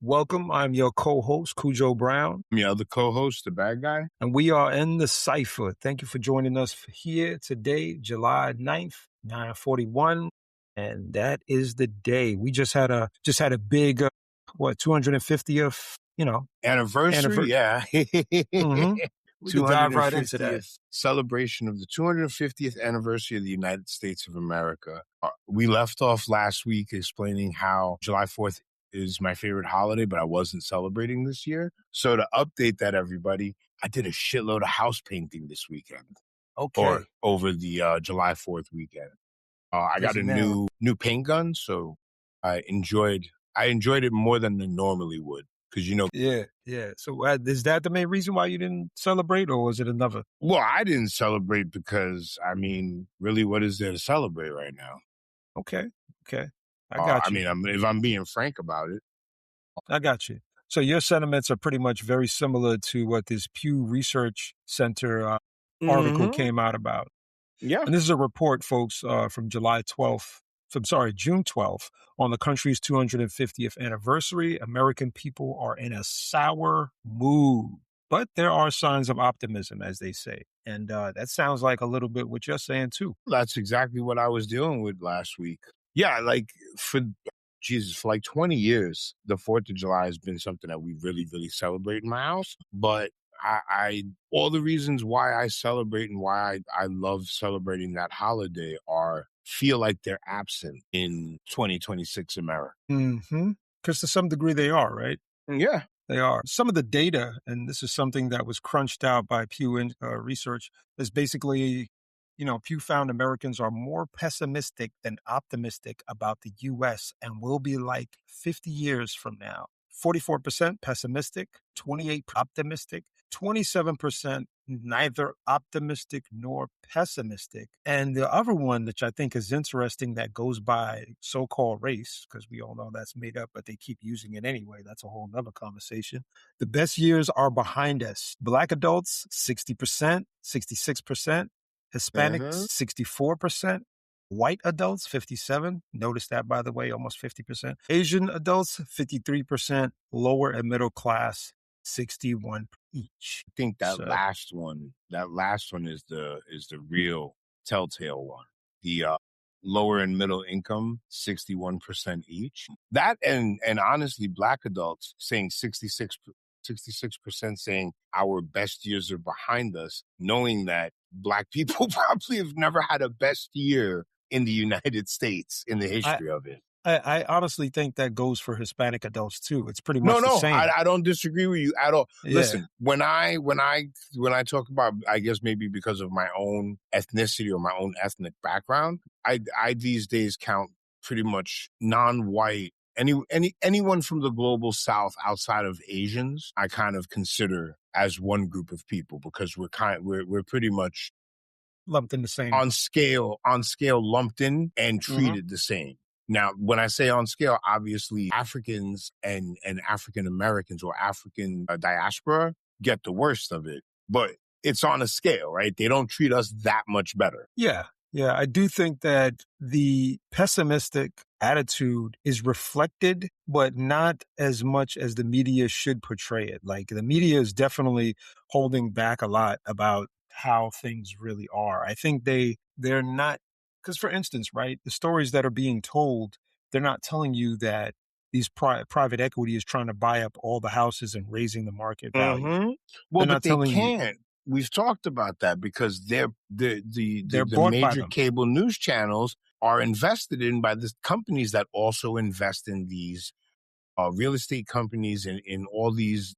Welcome. I'm your co-host, Cujo Brown, I'm your other co-host, the bad guy. and we are in The Cypher. Thank you for joining us here today, July 9th, 9:41, and that is the day. We just had a big, 250th, Anniversary, anniversary. yeah. hmm We could dive right into that. 250th celebration of the 250th anniversary of the United States of America. We left off last week explaining how July 4th is my favorite holiday, but I wasn't celebrating this year. So to update that, everybody, I did a shitload of house painting this weekend Okay. or over the July 4th weekend. I got Busy a man. new paint gun, so I enjoyed it more than I normally would. Because, Yeah. So is that the main reason why you didn't celebrate, or was it another? well, I didn't celebrate because, really, what is there to celebrate right now? Okay. I got you. If I'm being frank about it. I got you. So your sentiments are pretty much very similar to what this Pew Research Center article Mm-hmm. came out about. Yeah. And this is a report, folks, from June 12th, on the country's 250th anniversary. American people are in a sour mood, but there are signs of optimism, as they say. And that sounds like a little bit what you're saying, too. That's exactly what I was dealing with last week. Yeah, for like 20 years, the 4th of July has been something that we really, really celebrate in my house. But I all the reasons why I celebrate and why I love celebrating that holiday feel like they're absent in 2026 America. Because to some degree they are, right? Yeah. They are. Some of the data, and this is something that was crunched out by Pew Research, is basically, Pew found Americans are more pessimistic than optimistic about the U.S. and will be like 50 years from now. 44% pessimistic, 28% optimistic, 27% neither optimistic nor pessimistic. And the other one, which I think is interesting, that goes by so-called race, because we all know that's made up, but they keep using it anyway. That's a whole nother conversation. The best years are behind us. Black adults, 60%, 66%. Hispanics, 64%. White adults, 57. Notice that, by the way, almost 50%. Asian adults, 53%. Lower and middle class, 61 each. I think that last one is the real telltale one. The lower and middle income, 61% each. That and honestly, Black adults saying 66% saying our best years are behind us, knowing that Black people probably have never had a best year in the United States in the history of it. I honestly think that goes for Hispanic adults too. It's pretty much the same. I don't disagree with you at all. Yeah. Listen, when I talk about, I guess maybe because of my own ethnicity or my own ethnic background, I these days count pretty much non-white. Anyone from the global South outside of Asians, I kind of consider as one group of people, because we're pretty much lumped in the same on scale lumped in and treated the same. Now, when I say on scale, obviously Africans and African Americans or African diaspora get the worst of it, but it's on a scale, right? They don't treat us that much better. Yeah. I do think that the pessimistic attitude is reflected, but not as much as the media should portray it. Like, the media is definitely holding back a lot about how things really are. I think they're not, because for instance, right, the stories that are being told, they're not telling you that these private equity is trying to buy up all the houses and raising the market value. Well, but they can't. We've talked about that because the major cable news channels are invested in by the companies that also invest in these real estate companies and in all these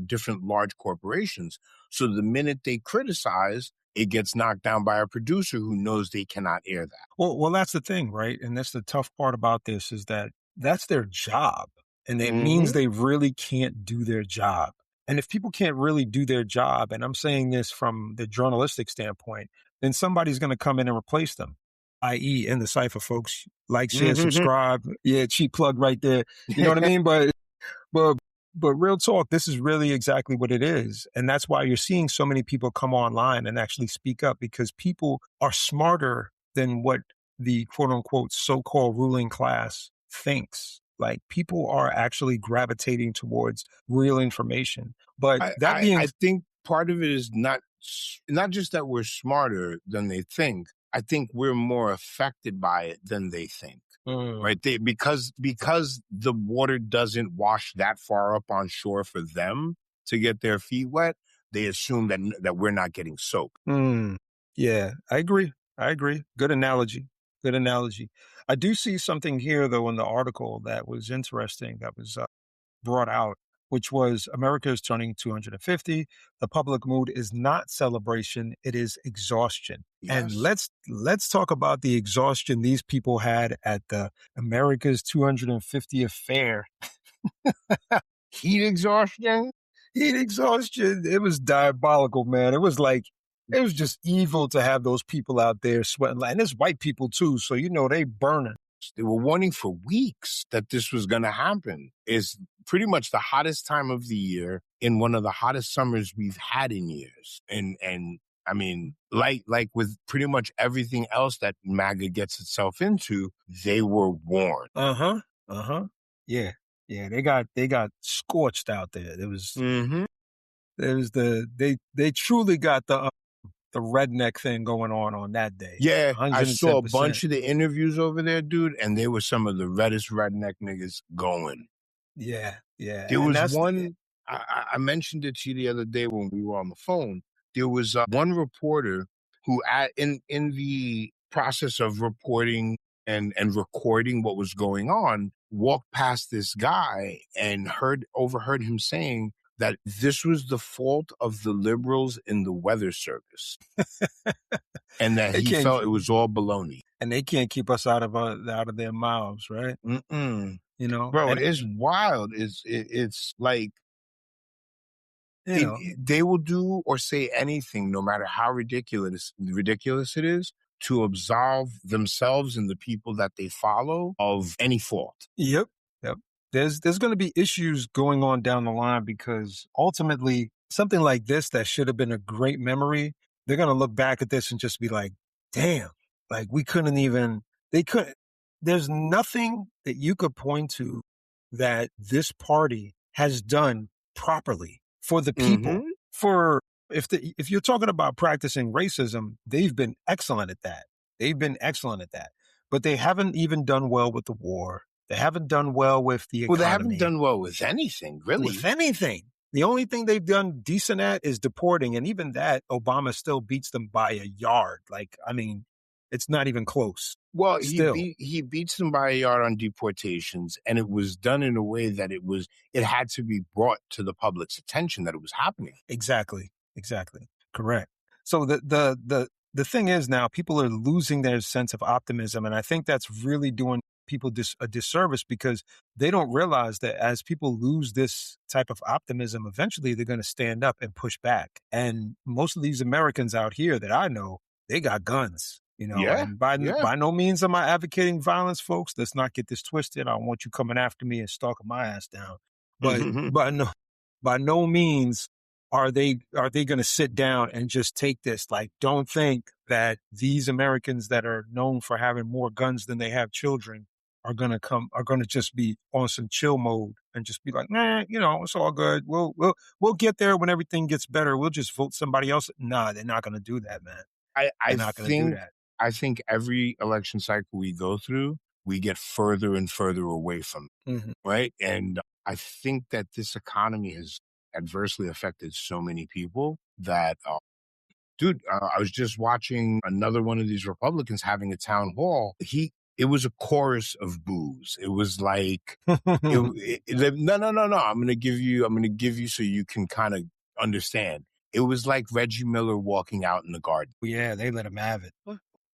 different large corporations. So the minute they criticize, it gets knocked down by a producer who knows they cannot air that. Well, that's the thing, right? And that's the tough part about this, is that that's their job. And it means they really can't do their job. And if people can't really do their job, and I'm saying this from the journalistic standpoint, then somebody's going to come in and replace them, i.e. In The Cypher, folks. Like, share, subscribe. Yeah, cheap plug right there. You know what I mean? But real talk, this is really exactly what it is. And that's why you're seeing so many people come online and actually speak up, because people are smarter than what the quote unquote so-called ruling class thinks. Like people are actually gravitating towards real information. But that being, I think part of it is not just that we're smarter than they think. I think we're more affected by it than they think. Right. Because the water doesn't wash that far up on shore for them to get their feet wet, they assume that we're not getting soaked. Yeah, I agree. I agree. Good analogy. Good analogy. I do see something here, though, in the article that was interesting that was brought out, which was America is turning 250. The public mood is not celebration; it is exhaustion. And Yes. let's talk about the exhaustion these people had at the America's 250th fair. Heat exhaustion. Heat exhaustion. It was diabolical, man. It was like, it was just evil to have those people out there sweating. And it's white people too. So, they burning. They were warning for weeks that this was going to happen. It's pretty much the hottest time of the year in one of the hottest summers we've had in years. And I mean, like with pretty much everything else that MAGA gets itself into, they were warned. Yeah. Yeah. They got scorched out there. There was they truly got the redneck thing going on that day. Yeah, I saw a 110%. bunch of the interviews over there, dude, and they were some of the reddest redneck niggas going. Yeah. There was one, I mentioned it to you the other day when we were on the phone. There was one reporter who in the process of reporting and recording what was going on, walked past this guy and overheard him saying that this was the fault of the liberals in the weather service. And that he felt it was all baloney. And they can't keep us out of their mouths, right? Bro, it's wild. It's like, they will do or say anything, no matter how ridiculous it is, to absolve themselves and the people that they follow of any fault. Yep. There's going to be issues going on down the line because ultimately something like this that should have been a great memory, they're going to look back at this and just be like, damn, like there's nothing that you could point to that this party has done properly for the people. If you're talking about practicing racism, they've been excellent at that. But they haven't even done well with the war. They haven't done well with the economy. Well, they haven't done well with anything, really. With anything. The only thing they've done decent at is deporting. And even that, Obama still beats them by a yard. Like, I mean, it's not even close. Well, he beats them by a yard on deportations, and it was done in a way that it had to be brought to the public's attention that it was happening. Exactly. Correct. So the thing is now people are losing their sense of optimism. And I think that's really doing people a disservice because they don't realize that as people lose this type of optimism, eventually they're going to stand up and push back. And most of these Americans out here that I know, they got guns, and by no means am I advocating violence, folks. Let's not get this twisted. I don't want you coming after me and stalking my ass down. But by no means are they going to sit down and just take this? Like, don't think that these Americans that are known for having more guns than they have children are going to just be on some chill mode and just be like, nah, it's all good. We'll get there when everything gets better. We'll just vote somebody else. Nah, they're not going to do that, man. I think every election cycle we go through, we get further and further away from it, right? And I think that this economy has adversely affected so many people that, I was just watching another one of these Republicans having a town hall. It was a chorus of boos. It was like, no. I'm going to give you so you can kind of understand. It was like Reggie Miller walking out in the garden. Yeah, they let him have it.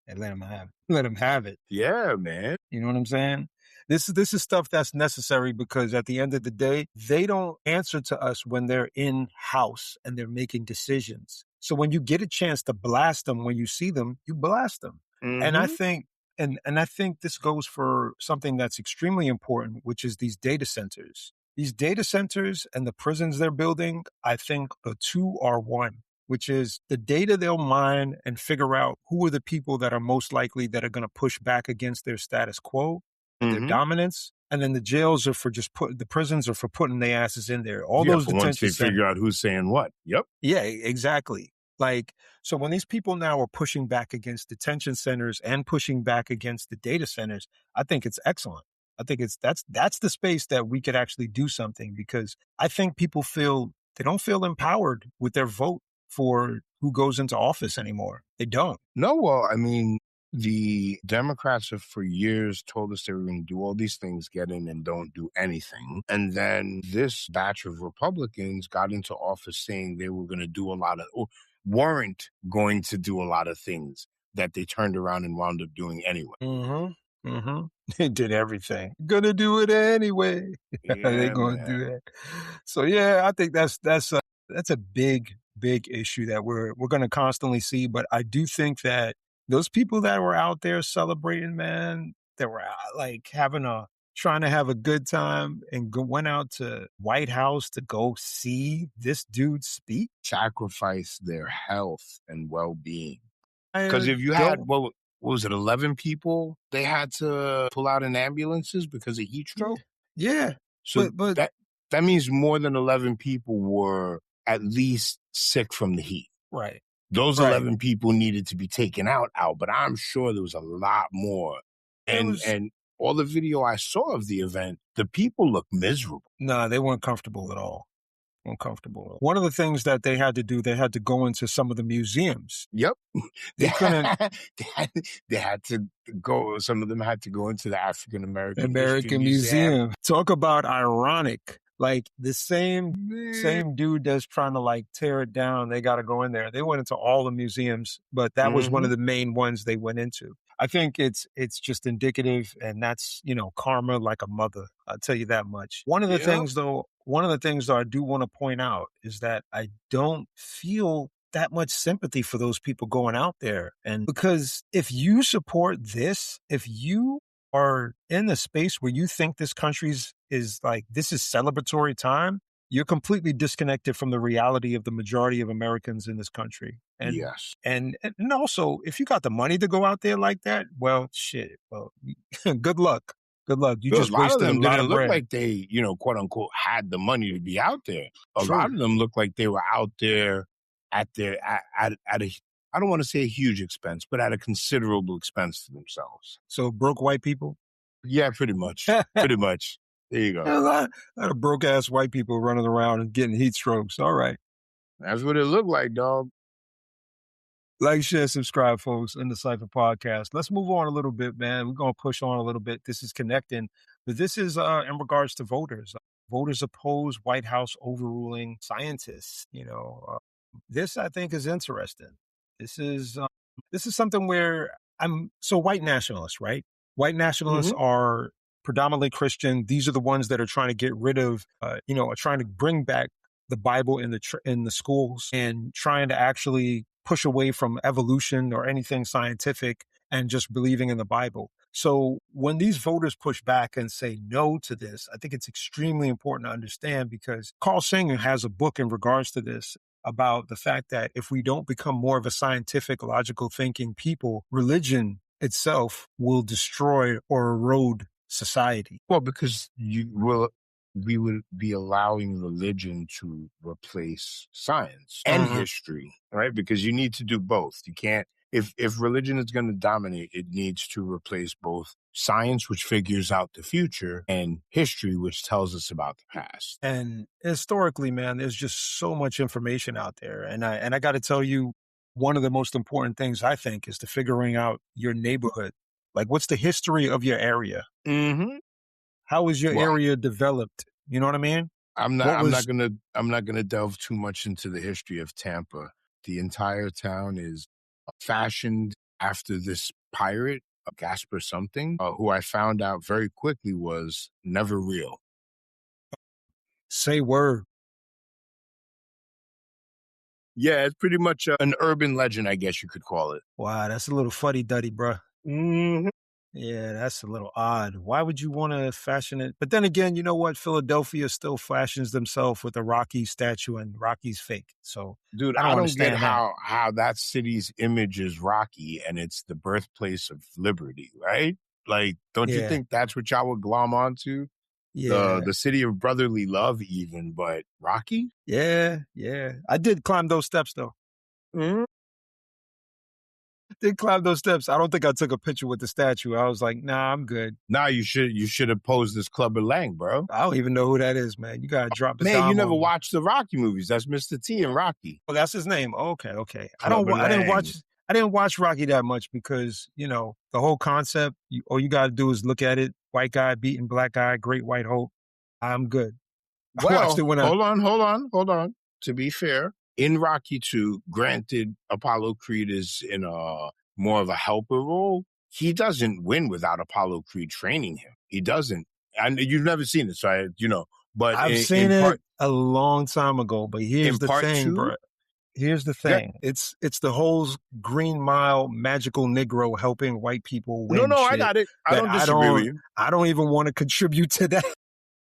They let him have it. Yeah, man. You know what I'm saying? This is stuff that's necessary because at the end of the day, they don't answer to us when they're in house and they're making decisions. So when you get a chance to blast them, when you see them, you blast them. And I think, and I think this goes for something that's extremely important, which is these data centers. These data centers and the prisons they're building, I think the two are one, which is the data they'll mine and figure out who are the people that are most likely that are going to push back against their status quo, their dominance. And then the jails are for just the prisons are for putting their asses in there. All Yeah, those for once detention they centers. figure out who's saying what. Yep. Yeah, exactly. Like, so when these people now are pushing back against detention centers and pushing back against the data centers, I think it's excellent. I think that's the space that we could actually do something, because I think people they don't feel empowered with their vote for who goes into office anymore. They don't. No, well, I mean, the Democrats have for years told us they were going to do all these things, get in and don't do anything. And then this batch of Republicans got into office saying they were going to do a lot of, or weren't going to do a lot of things that they turned around and wound up doing anyway. Mm-hmm. Mm-hmm. They did everything. Gonna do it anyway. They Yeah, gonna man. do that. So yeah, I think that's a big issue that we're gonna constantly see. But I do think that those people that were out there celebrating, man, that were like trying to have a good time and went out to White House to go see this dude speak. Sacrifice their health and well-being. Because I if you had, don't. what was it, 11 people they had to pull out in ambulances because of heat Yeah, stroke? yeah, So but that means more than 11 people were at least sick from the heat. right, Those right. 11 people needed to be taken out, but I'm sure there was a lot more. It And was all the video I saw of the event, the people look miserable. No, they weren't comfortable at all. Uncomfortable. One of the things that they had to do, they had to go into some of the museums. Yep. They couldn't. they, had, they had to go, some of them had to go into the African American History American Museum. Museum. Talk about ironic. Like the same dude that's trying to like tear it down, they got to go in there. They went into all the museums, but that was one of the main ones they went into. I think it's just indicative, and that's, karma like a mother. I'll tell you that much. One of the things though I do want to point out is that I don't feel that much sympathy for those people going out there. And because if you support this, if you are in a space where you think this country's is like, this is celebratory time, you're completely disconnected from the reality of the majority of Americans in this country. And Yes. and also, if you got the money to go out there like that, well, shit. Well, good luck. Good luck. You Because just a lot of wasted a them lot didn't of look bread. like they, quote unquote, had the money to be out there. A True. lot of them looked like they were out there at a, I don't want to say a huge expense, but at a considerable expense to themselves. So broke white people? Yeah, pretty much. Pretty much. There you go. A lot of broke ass white people running around and getting heat strokes. All right. That's what it looked like, dog. Like, share, subscribe, folks, in the Cypher podcast. Let's move on a little bit, man. We're going to push on a little bit. This is connecting, but this is in regards to voters. Voters oppose White House overruling scientists. This I think is interesting. This is something where white nationalists, right? White nationalists are predominantly Christian. These are the ones that are trying to get rid of, are trying to bring back the Bible in the schools and trying to actually push away from evolution or anything scientific and just believing in the Bible. So when these voters push back and say no to this, I think it's extremely important to understand, because Carl Sagan has a book in regards to this about the fact that if we don't become more of a scientific, logical thinking people, religion itself will destroy or erode society. Well, because we would be allowing religion to replace science and history, right? Because you need to do both. You can't, if religion is going to dominate, it needs to replace both science, which figures out the future, and history, which tells us about the past. And historically, man, there's just so much information out there. And I got to tell you, one of the most important things I think is to figuring out your neighborhood. Like, what's the history of your area? How was your area developed? You know what I mean? I'm not gonna delve too much into the history of Tampa. The entire town is fashioned after this pirate, Gasper something, who I found out very quickly was never real. Say word. Yeah, it's pretty much an urban legend, I guess you could call it. Wow, that's a little fuddy-duddy, bruh. Yeah, that's a little odd. Why would you want to fashion it? But then again, you know what? Philadelphia still fashions themselves with a Rocky statue, and Rocky's fake. So, dude, I don't get how that city's image is Rocky and it's the birthplace of liberty, right? Like, don't you Yeah. think that's what y'all would glom onto? Yeah. The city of brotherly love, even, but Rocky? Yeah. Yeah. I did climb those steps though. Mm. Did climb those steps. I don't think I took a picture with the statue. I was like, nah, I'm good. Nah, you should have posed this Clubber Lang, bro. I don't even know who that is, man. You gotta drop the Man, you dime never on me. watched the Rocky movies. That's Mr. T and Rocky. Oh, that's his name. Okay, okay. Clubber I didn't Lang. watch. I didn't watch Rocky that much because the whole concept. All you got to do is look at it. White guy beating black guy. Great white hope. I'm good. I watched it Well, when I. hold on. To be fair, in Rocky 2, granted, Apollo Creed is in a more of a helper role. He doesn't win without Apollo Creed training him. He doesn't. And you've never seen it, so but I've seen it a long time ago. But here's in the part thing, two, bro. Here's the yeah, thing. It's the whole Green Mile magical Negro helping white people win no, I shit got it. I that don't disagree with you. I don't even want to contribute to that.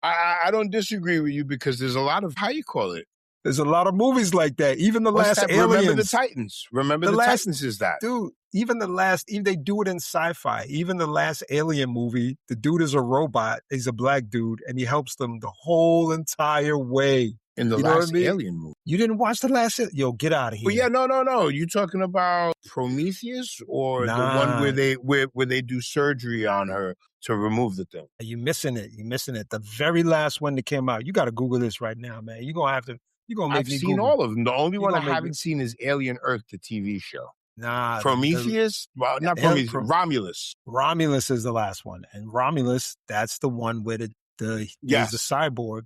I don't disagree with you because there's a lot of, how you call it? There's a lot of movies like that. Even the What's last that? Remember the Aliens. Titans. Remember The the last Titans is that. dude, even they do it in sci-fi. Even the last Alien movie, the dude is a robot. He's a black dude, and he helps them the whole entire way. In the You know what I last mean? Alien movie. You didn't watch the last? Yo, get out of Well, here! yeah, no. You talking about Prometheus or the one where Nah, they do surgery on her to remove the thing? you missing it. You missing it. The very last one that came out. You got to Google this right now, man. You gonna have to. You gonna make I've me seen Google. all of them. The only You one I gonna make me? haven't seen is Alien Earth, the TV show. Nah, Prometheus? Well, not Prometheus. Pro, Romulus. Romulus is the last one, and Romulus, that's the one where he's the Yes. cyborg.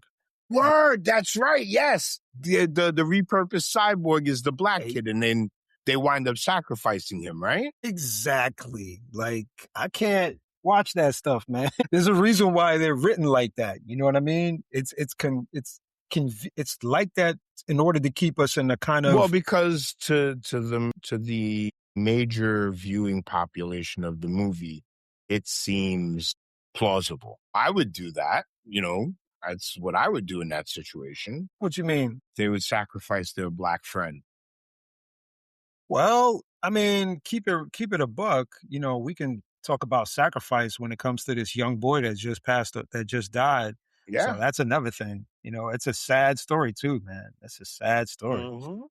Word. That's right. Yes. The repurposed cyborg is the black Hey, kid, and then they wind up sacrificing him, right? exactly. Like I can't watch that stuff, man. There's a reason why they're written like that. You know what I mean? It's like that in order to keep us in a kind Well, of. because to the major viewing population of the movie, it seems plausible. I would do that, That's what I would do in that situation. What you mean? They would sacrifice their black friend. Well, I mean, keep it a buck. We can talk about sacrifice when it comes to this young boy that just died. So Yeah. that's another thing. It's a sad story too, man. That's a sad story. Hmm.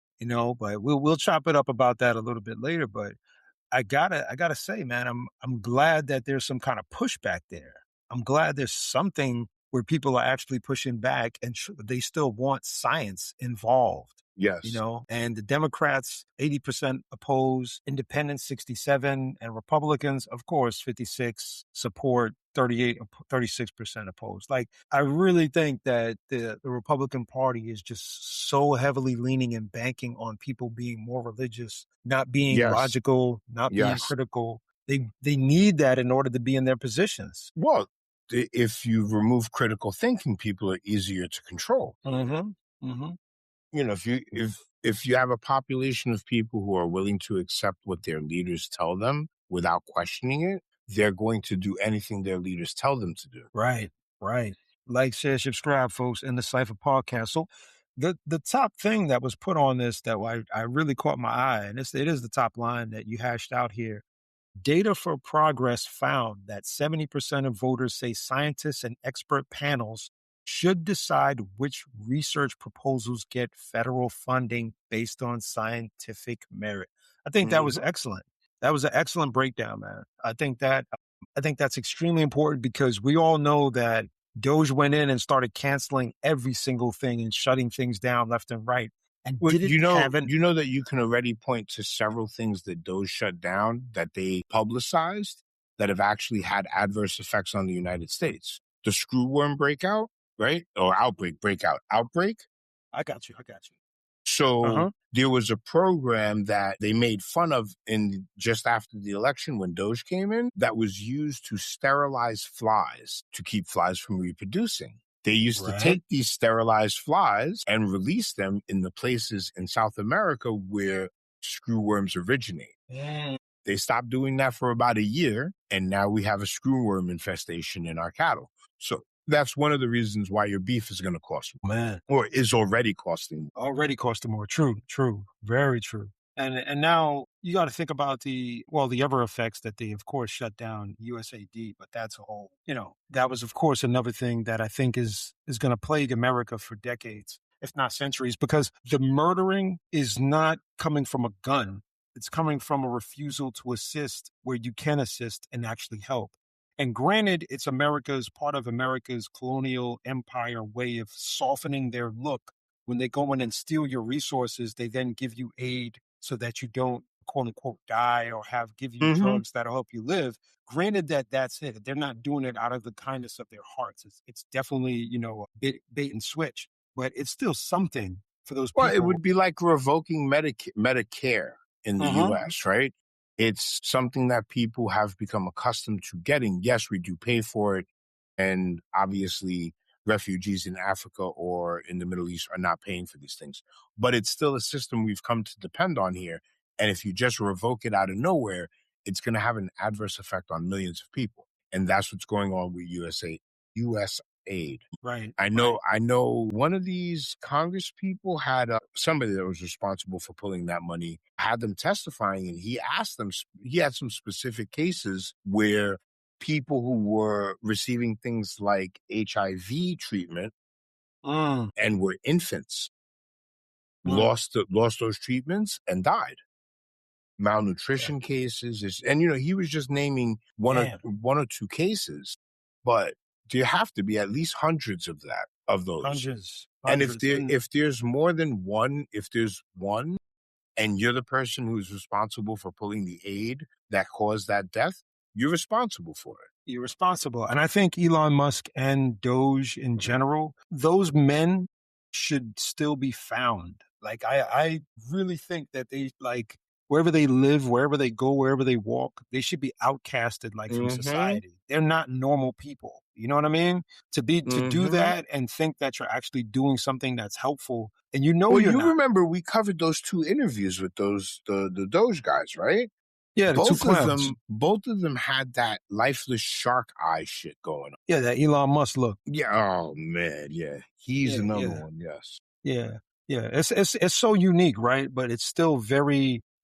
But we'll chop it up about that a little bit later. But I gotta say, man, I'm glad that there's some kind of pushback there. I'm glad there's something where people are actually pushing back and they still want science involved. Yes. And the Democrats 80% oppose, Independents 67, and Republicans, of course, 56 support, 36% opposed. Like, I really think that the Republican Party is just so heavily leaning and banking on people being more religious, not being Yes. logical, not being Yes. critical. They need that in order to be in their positions. Well, if you remove critical thinking, people are easier to control. Mm-hmm. Mm-hmm. If you have a population of people who are willing to accept what their leaders tell them without questioning it, they're going to do anything their leaders tell them to do. Right, right. Like, share, subscribe, folks, in the Cypher podcast. So the top thing that was put on this that I really caught my eye, and it is the top line that you hashed out here. Data for Progress found that 70% of voters say scientists and expert panels should decide which research proposals get federal funding based on scientific merit. I think that was Mhm. excellent. That was an excellent breakdown, man. I think that's extremely important because we all know that Doge went in and started canceling every single thing and shutting things down left and right and Well, didn't have an. you know that you can already point to several things that Doge shut down that they publicized that have actually had adverse effects on the United States. The screwworm breakout, right? Or outbreak. I got you. I got you. So Uh-huh. there was a program that they made fun of in just after the election when Doge came in that was used to sterilize flies to keep flies from reproducing. They used to Right. take these sterilized flies and release them in the places in South America where screwworms originate. They stopped doing that for about a year, and now we have a screwworm infestation in our cattle. So that's one of the reasons why your beef is going to cost more, Man, or is already costing more. already cost more. True, true, very true. And now you got to think about the other effects that they of course shut down USAD, but that's a whole, that was of course another thing that I think is going to plague America for decades, if not centuries, because the murdering is not coming from a gun. It's coming from a refusal to assist where you can assist and actually help. And granted, it's part of America's colonial empire way of softening their look. When they go in and steal your resources, they then give you aid so that you don't quote unquote die or give you Hmm. drugs that'll help you live. Granted that that's it. They're not doing it out of the kindness of their hearts. It's definitely, a bait and switch, but it's still something for those Well, it people. would be like revoking Medicare in the Uh-huh. US, right? It's something that people have become accustomed to getting. Yes, we do pay for it. And obviously, refugees in Africa or in the Middle East are not paying for these things. But it's still a system we've come to depend on here. And if you just revoke it out of nowhere, it's going to have an adverse effect on millions of people. And that's what's going on with US aid. Right, I know, right. I know one of these Congress people had somebody that was responsible for pulling that money, had them testifying, and he asked them, he had some specific cases where people who were receiving things like HIV treatment Mm, and were infants mm, lost those treatments and died. yeah. Malnutrition cases and he was just naming Damn. one or two cases, but there have to be at least hundreds of those. Hundreds, And hundreds. And if there's more than one, if there's one and you're the person who's responsible for pulling the aid that caused that death, you're responsible for it. irresponsible. And I think Elon Musk and Doge in general, those men should still be found. Like I really think that they like wherever they live, wherever they go, wherever they walk, they should be outcasted like from Mhm. society. They're not normal people. You know what I mean? To do Mhm. that and think that you're actually doing something that's helpful and Well, you're you not. remember we covered those two interviews with the Doge guys, right? Yeah, the two clowns. Both of them had that lifeless shark eye shit going on. Yeah, that Elon Musk look. Yeah, oh man, yeah. He's Yeah, another yeah. one, yes. Yeah, yeah. It's so unique, right? But it's still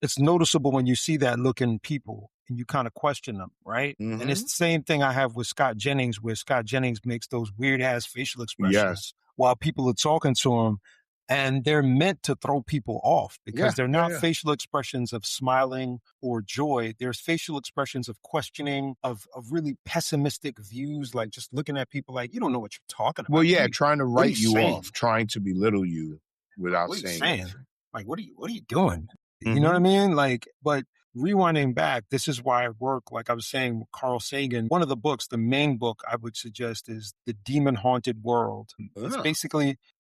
it's noticeable when you see that look in people and you kind of question them, right? And it's Mhm. the same thing I have with Scott Jennings, where Scott Jennings makes those weird ass facial Yes. expressions while people are talking to him. And they're meant to throw people off because Yeah, they're yeah, not yeah. facial expressions of smiling or joy. There's facial expressions of questioning, of really pessimistic views, like just looking at people like, you don't know what you're talking Well, about. yeah, trying to What are you write you off, saying? trying to belittle you without What are you saying saying? anything. Like, what are you doing? You know what I Mhm. mean? Like, but rewinding back, this is why I work, like I was saying with Carl Sagan. One of the books, the main book I would suggest is The Demon Haunted World. Ah.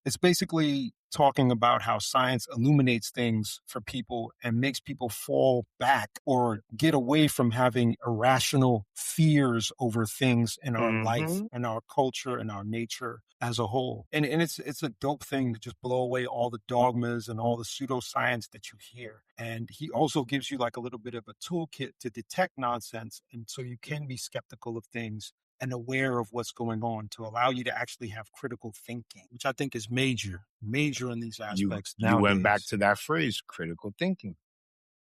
It's basically talking about how science illuminates things for people and makes people fall back or get away from having irrational fears over things in our life Mhm. and our culture and our nature as a whole. And it's a dope thing to just blow away all the dogmas and all the pseudoscience that you hear. And he also gives you like a little bit of a toolkit to detect nonsense. And so you can be skeptical of things and aware of what's going on to allow you to actually have critical thinking, which I think is major in these aspects You went back nowadays. to that phrase, critical thinking.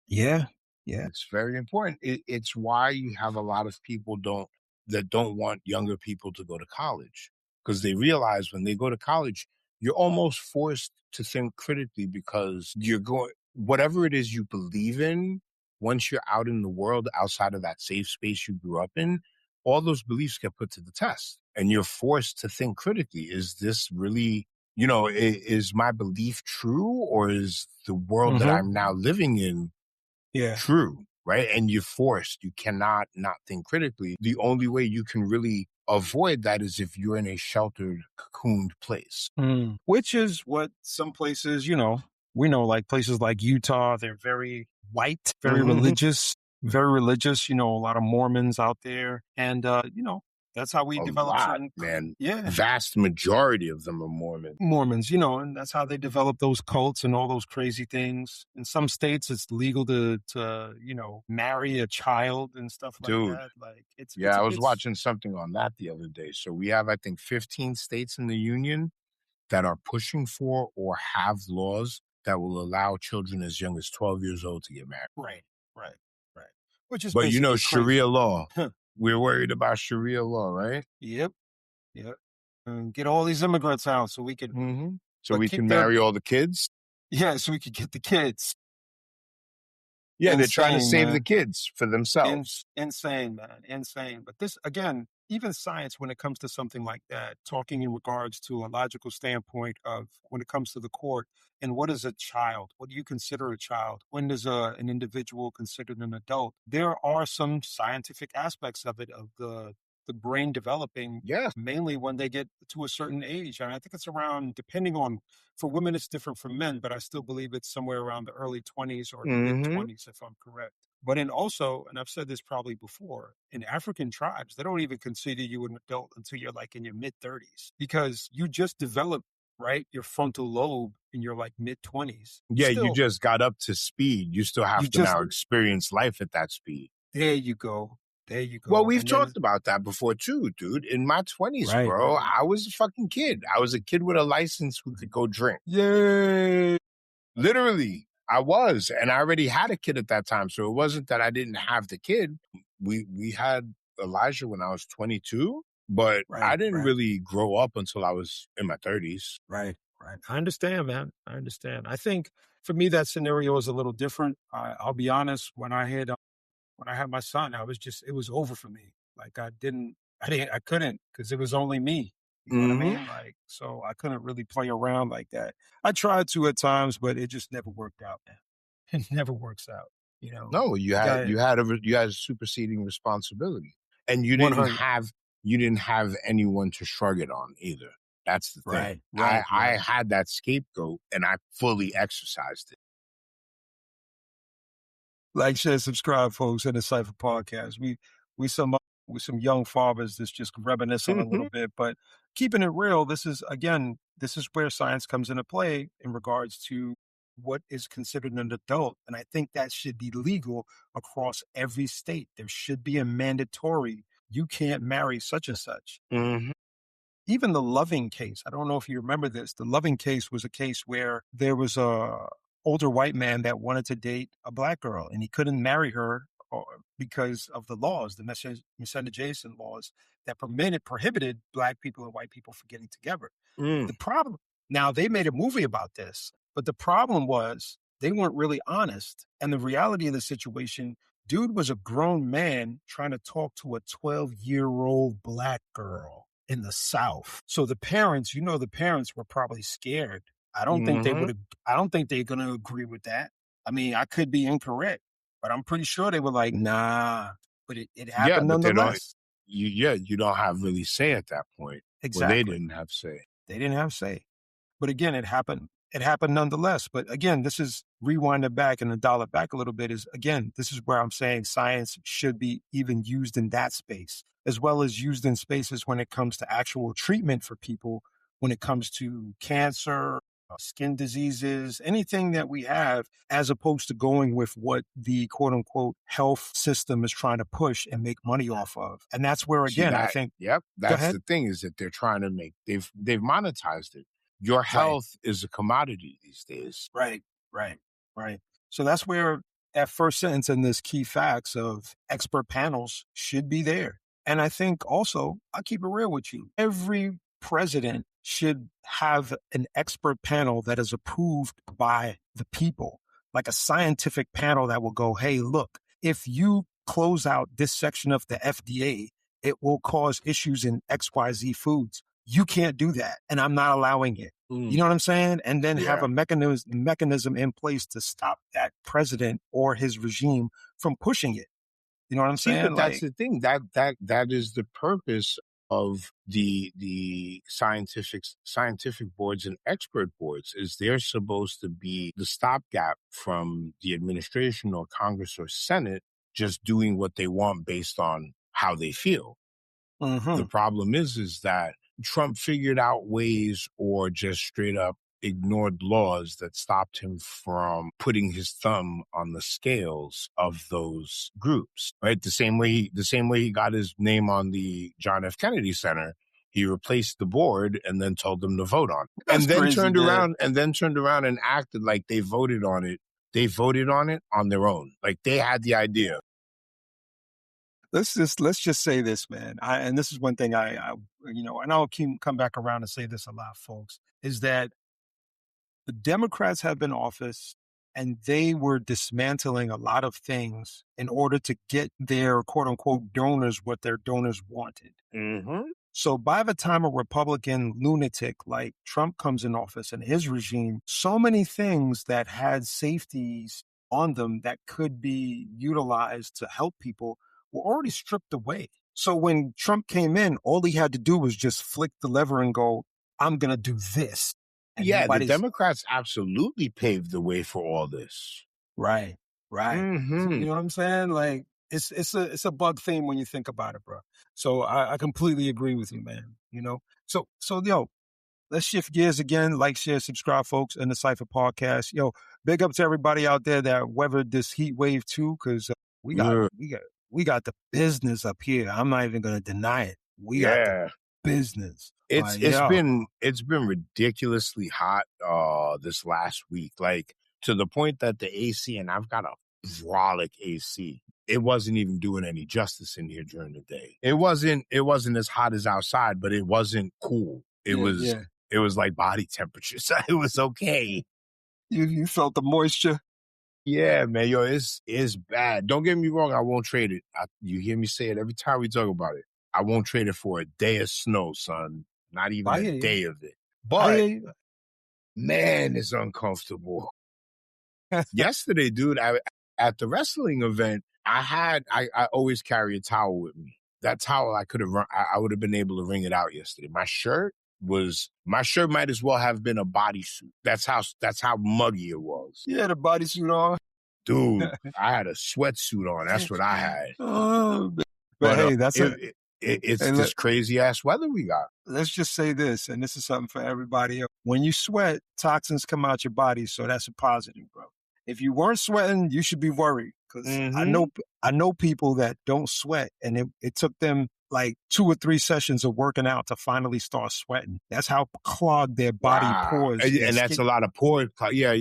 Yeah. Yeah. It's very important. It's why you have a lot of people don't want younger people to go to college because they realize when they go to college, you're almost forced to think critically because you're going whatever it is you believe in. Once you're out in the world outside of that safe space you grew up in, all those beliefs get put to the test, and you're forced to think critically. Is this really? Is my belief true, or is the world that Hmm. I'm now living in Yeah. true, right? And you're forced. You cannot not think critically. The only way you can really avoid that is if you're in a sheltered, cocooned place. Mm. Which is what some places, we know like places like Utah, they're very white, Hmm. very religious, a lot of Mormons out there. And, that's how we A develop lot, certain, man. yeah, Vast majority of them are Mormon. Mormons, and that's how they develop those cults and all those crazy things. In some states, it's legal to marry a child and stuff like Dude, that. Like yeah, I was watching something on that the other day. So we have, I think, 15 states in the union that are pushing for or have laws that will allow children as young as 12 years old to get married. Right, right, right. Which is But basically Sharia crazy. law. We're worried about Sharia law, right? Yep, yep. Get all these immigrants out so we could, So but we keep can marry all the kids. yeah, so we could get the kids. Yeah, they're trying to Insane, save the man. kids for themselves. Insane, man. Insane. But this, again, even science, when it comes to something like that, talking in regards to a logical standpoint of when it comes to the court and what is a child? What do you consider a child? When is an individual considered an adult? There are some scientific aspects of it, of the brain developing Yeah. mainly when they get to a certain age. And I think it's around, depending on, for women, it's different from men, but I still believe it's somewhere around the early 20s or the mid 20s, if I'm correct. But in also, and I've said this probably before, in African tribes, they don't even consider you an adult until you're like in your mid 30s because you just develop, right, your frontal lobe in your like mid 20s. Yeah, you just got up to speed. You still have to now experience life at that speed. There you go. There you go. Well, we've talked about that before too, dude. In my 20s, right, bro, I was a fucking kid. I was a kid with a license who could go drink. Yay! Literally, I was. And I already had a kid at that time. So it wasn't that I didn't have the kid. We had Elijah when I was 22, but I didn't really grow up until I was in my 30s. Right. I understand, man. I understand. I think for me, that scenario is a little different. I'll be honest. When I had my son, it was over for me. Like I couldn't because it was only me. You know what I mean? Like, so I couldn't really play around like that. I tried to at times, but it just never worked out, man. It never works out. You know? No, you had a superseding responsibility, and you didn't have anyone to shrug it on either. That's the thing. I had that scapegoat, and I fully exercised it. Like, share, subscribe, folks, in the Cypher podcast. We some young fathers that's just reminiscing a little bit, but keeping it real. This is where science comes into play in regards to what is considered an adult, and I think that should be legal across every state. There should be a mandatory. You can't marry such and such. Even the Loving case, I don't know if you remember this. The Loving case was a case where there was a older white man that wanted to date a black girl, and he couldn't marry her because of the laws, the miscegenation laws that prohibited black people and white people from getting together. The problem, now they made a movie about this, but the problem was they weren't really honest. And the reality of the situation, dude was a grown man trying to talk to a 12-year-old black girl in the South. So the parents were probably scared. I don't think they're going to agree with that. I mean, I could be incorrect, but I'm pretty sure they were like, nah, but it happened nonetheless. You don't have really say at that point. Exactly. Well, they didn't have say. They didn't have say. But again, it happened. It happened nonetheless. But again, this is rewinding back and dial it back a little bit this is where I'm saying science should be even used in that space, as well as used in spaces when it comes to actual treatment for people, when it comes to cancer, skin diseases, anything that we have, as opposed to going with what the quote unquote health system is trying to push and make money off of. And that's where, again, I think. Yep. That's the thing, is that they're trying to they've monetized it. Your health is a commodity these days. Right. So that's where that first sentence in this key facts of expert panels should be there. And I think also, I'll keep it real with you. Every president should have an expert panel that is approved by the people, like a scientific panel that will go, hey, look, if you close out this section of the FDA, it will cause issues in XYZ foods. You can't do that, and I'm not allowing it. You know what I'm saying? And then have a mechanism in place to stop that president or his regime from pushing it. You know what I'm saying? But that's the thing. That is the purpose of the scientific boards and expert boards, is they're supposed to be the stopgap from the administration or Congress or Senate just doing what they want based on how they feel. The problem is that Trump figured out ways, or just straight up ignored laws that stopped him from putting his thumb on the scales of those groups, right? The same way he got his name on the John F. Kennedy Center, He replaced the board and then told them to vote on it. That's And then crazy, turned man. around and acted like they voted on it. They voted on it on their own. Like they had the idea. Let's just say this, man. And this is one thing I and I'll come back around and say this a lot, folks, is that the Democrats have been in office and they were dismantling a lot of things in order to get their quote unquote donors what their donors wanted. Mm-hmm. So by the time a Republican lunatic like Trump comes in office and his regime, so many things that had safeties on them that could be utilized to help people were already stripped away. So when Trump came in, all he had to do was just flick the lever and go, I'm going to do this. And yeah, the Democrats absolutely paved the way for all this. Right. Mm-hmm. So, you know what I'm saying? Like it's a bug theme when you think about it, bro. So I completely agree with you, man. So yo, let's shift gears again. Like, share, subscribe, folks, in the Cypher podcast. Yo, big up to everybody out there that weathered this heat wave too, because we got the business up here. I'm not even gonna deny it. We got the business. It's been ridiculously hot this last week, like to the point that the AC, and I've got a brolic AC, it wasn't even doing any justice in here during the day. It wasn't as hot as outside, but it wasn't cool. It was like body temperature, so it was okay. You felt the moisture. Yeah, man, yo, it's bad. Don't get me wrong, I won't trade it. You hear me say it every time we talk about it. I won't trade it for a day of snow, son. Not even a day of it. But man, it's uncomfortable. Yesterday, dude, at the wrestling event, I always carry a towel with me. That towel I could have run. I would have been able to wring it out yesterday. My shirt might as well have been a bodysuit. That's how muggy it was. Yeah, the bodysuit on. Dude, I had a sweatsuit on. That's what I had. But hey, that's it's this crazy ass weather we got. Let's just say this, and this is something for everybody else. When you sweat, toxins come out your body, so that's a positive, bro. If you weren't sweating, you should be worried, because I know people that don't sweat, and it took them like 2 or 3 sessions of working out to finally start sweating. That's how clogged their body pores. And that's a lot of pores. Yeah.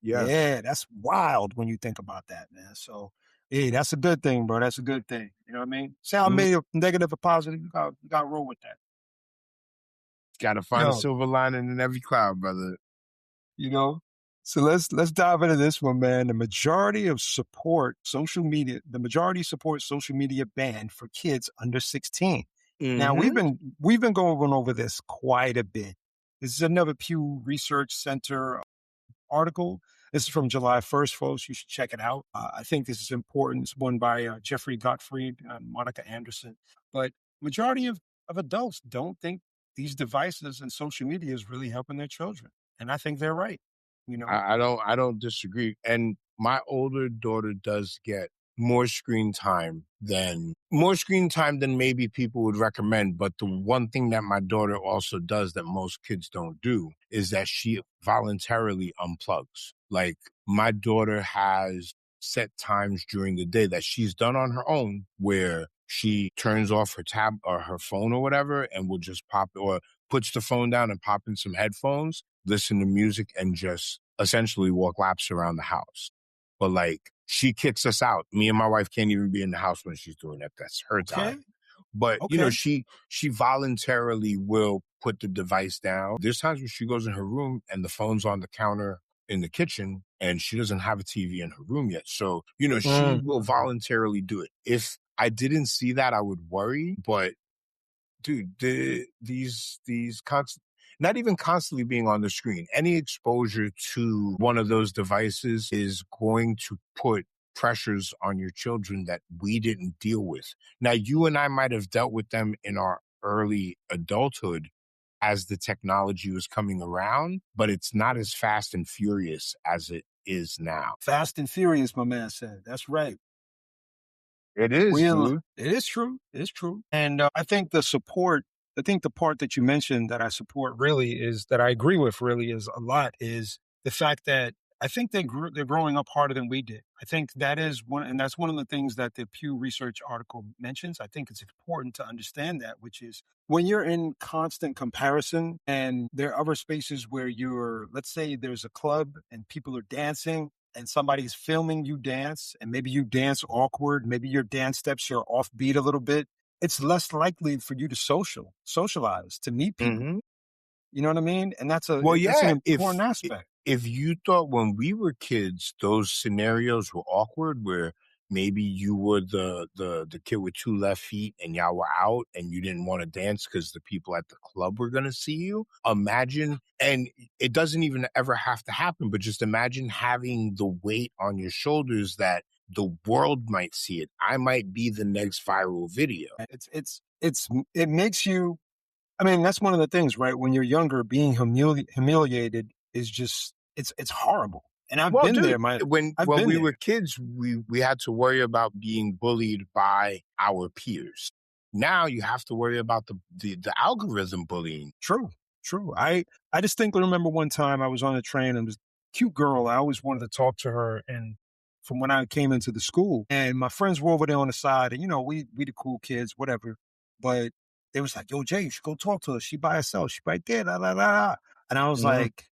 Yeah, that's wild when you think about that, man. So, hey, that's a good thing, bro. That's a good thing. You know what I mean? Say I made a negative or positive, you got to roll with that. Got to find a silver lining in every cloud, brother. So let's dive into this one, man. The majority support social media ban for kids under 16. Now we've been going over this quite a bit. This is another Pew Research Center article. This is from July 1st, folks. You should check it out. I think this is important. It's one by Jeffrey Gottfried and Monica Anderson. But majority of adults don't think these devices and social media is really helping their children. And I think they're right. I don't disagree. And my older daughter does get more screen time than maybe people would recommend. But the one thing that my daughter also does that most kids don't do is that she voluntarily unplugs. Like, my daughter has set times during the day that she's done on her own where she turns off her tab or her phone or whatever and will just puts the phone down and pop in some headphones, listen to music, and just essentially walk laps around the house. But like, she kicks us out. Me and my wife can't even be in the house when she's doing that. That's her time. But she voluntarily will put the device down. There's times when she goes in her room and the phone's on the counter in the kitchen and she doesn't have a TV in her room yet. So, she will voluntarily do it. If I didn't see that, I would worry. But dude, these not even constantly being on the screen, any exposure to one of those devices is going to put pressures on your children that we didn't deal with. Now, you and I might have dealt with them in our early adulthood as the technology was coming around, but it's not as fast and furious as it is now. Fast and furious, my man said. That's right. It is, dude. It is true. It's true. And I think the part that you mentioned that I support really is, that I agree with really is a lot, is the fact that I think they're growing up harder than we did. I think that is one, and that's one of the things that the Pew Research article mentions. I think it's important to understand that, which is when you're in constant comparison and there are other spaces where let's say there's a club and people are dancing and somebody's filming you dance and maybe you dance awkward, maybe your dance steps are offbeat a little bit, it's less likely for you to socialize, to meet people. Mhm. You know what I mean? And that's Well, an yeah, important aspect. if you thought when we were kids those scenarios were awkward where maybe you were the kid with 2 left feet and y'all were out and you didn't wanna dance because the people at the club were gonna see you, imagine, and it doesn't even ever have to happen, but just imagine having the weight on your shoulders that the world might see it. I might be the next viral video. It makes you, I mean, that's one of the things, right? When you're younger, being humiliated is just it's horrible. And I've Well, been dude, there, man. I've when been we there. were kids, we had to worry about being bullied by our peers. Now you have to worry about the algorithm bullying. True, true. I distinctly remember one time I was on a train and it was a cute girl. I always wanted to talk to her, and from when I came into the school, and my friends were over there on the side, and we the cool kids, whatever. But they was like, "Yo, Jay, you should go talk to her. She by herself. She right there." Da, da, da, da. And I was Mhm. like,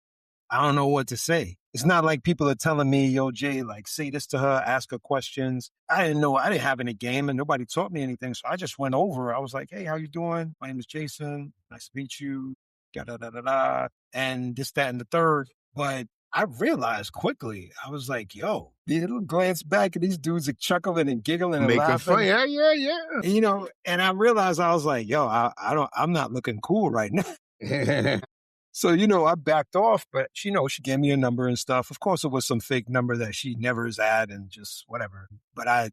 I don't know what to say. It's not like people are telling me, yo, Jay, like, say this to her, ask her questions. I didn't know. I didn't have any game and nobody taught me anything. So I just went over. I was like, hey, how you doing? My name is Jason. Nice to meet you. Da, da, da, da, da. And this, that, and the third. But I realized quickly, I was like, yo, these little glance back and these dudes are chuckling and giggling and Making fun. laughing. Yeah, yeah, yeah. And I realized I was like, yo, I'm not looking cool right now. So, I backed off, but she gave me a number and stuff. Of course, it was some fake number that she never has had and just whatever. But I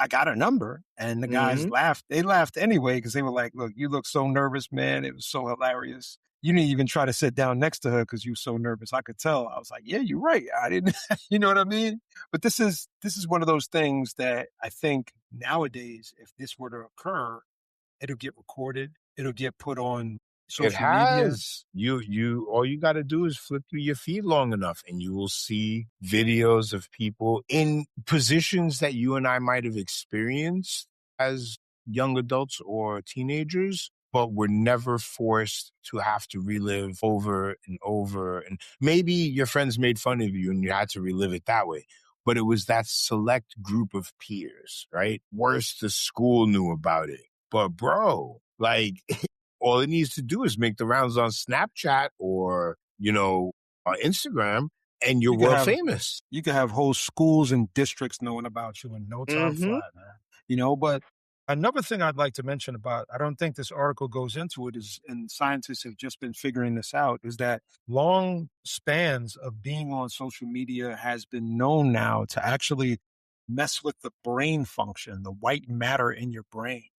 got her number and the guys Mhm. laughed. They laughed anyway because they were like, look, you look so nervous, man. It was so hilarious. You didn't even try to sit down next to her because you were so nervous. I could tell. I was like, yeah, you're right. I didn't, you know what I mean? But this is one of those things that I think nowadays, if this were to occur, it'll get recorded. It'll get put on It social media. has. All you gotta do is flip through your feed long enough and you will see videos of people in positions that you and I might have experienced as young adults or teenagers, but were never forced to have to relive over and over. And maybe your friends made fun of you and you had to relive it that way. But it was that select group of peers, right? Worse, the school knew about it. But bro, like all it needs to do is make the rounds on Snapchat or, on Instagram, and you're You could world have famous. you could have whole schools and districts knowing about you in no time Mhm. flat, man. But another thing I'd like to mention about, I don't think this article goes into it, is, and scientists have just been figuring this out, is that long spans of being on social media has been known now to actually mess with the brain function, the white matter in your brain.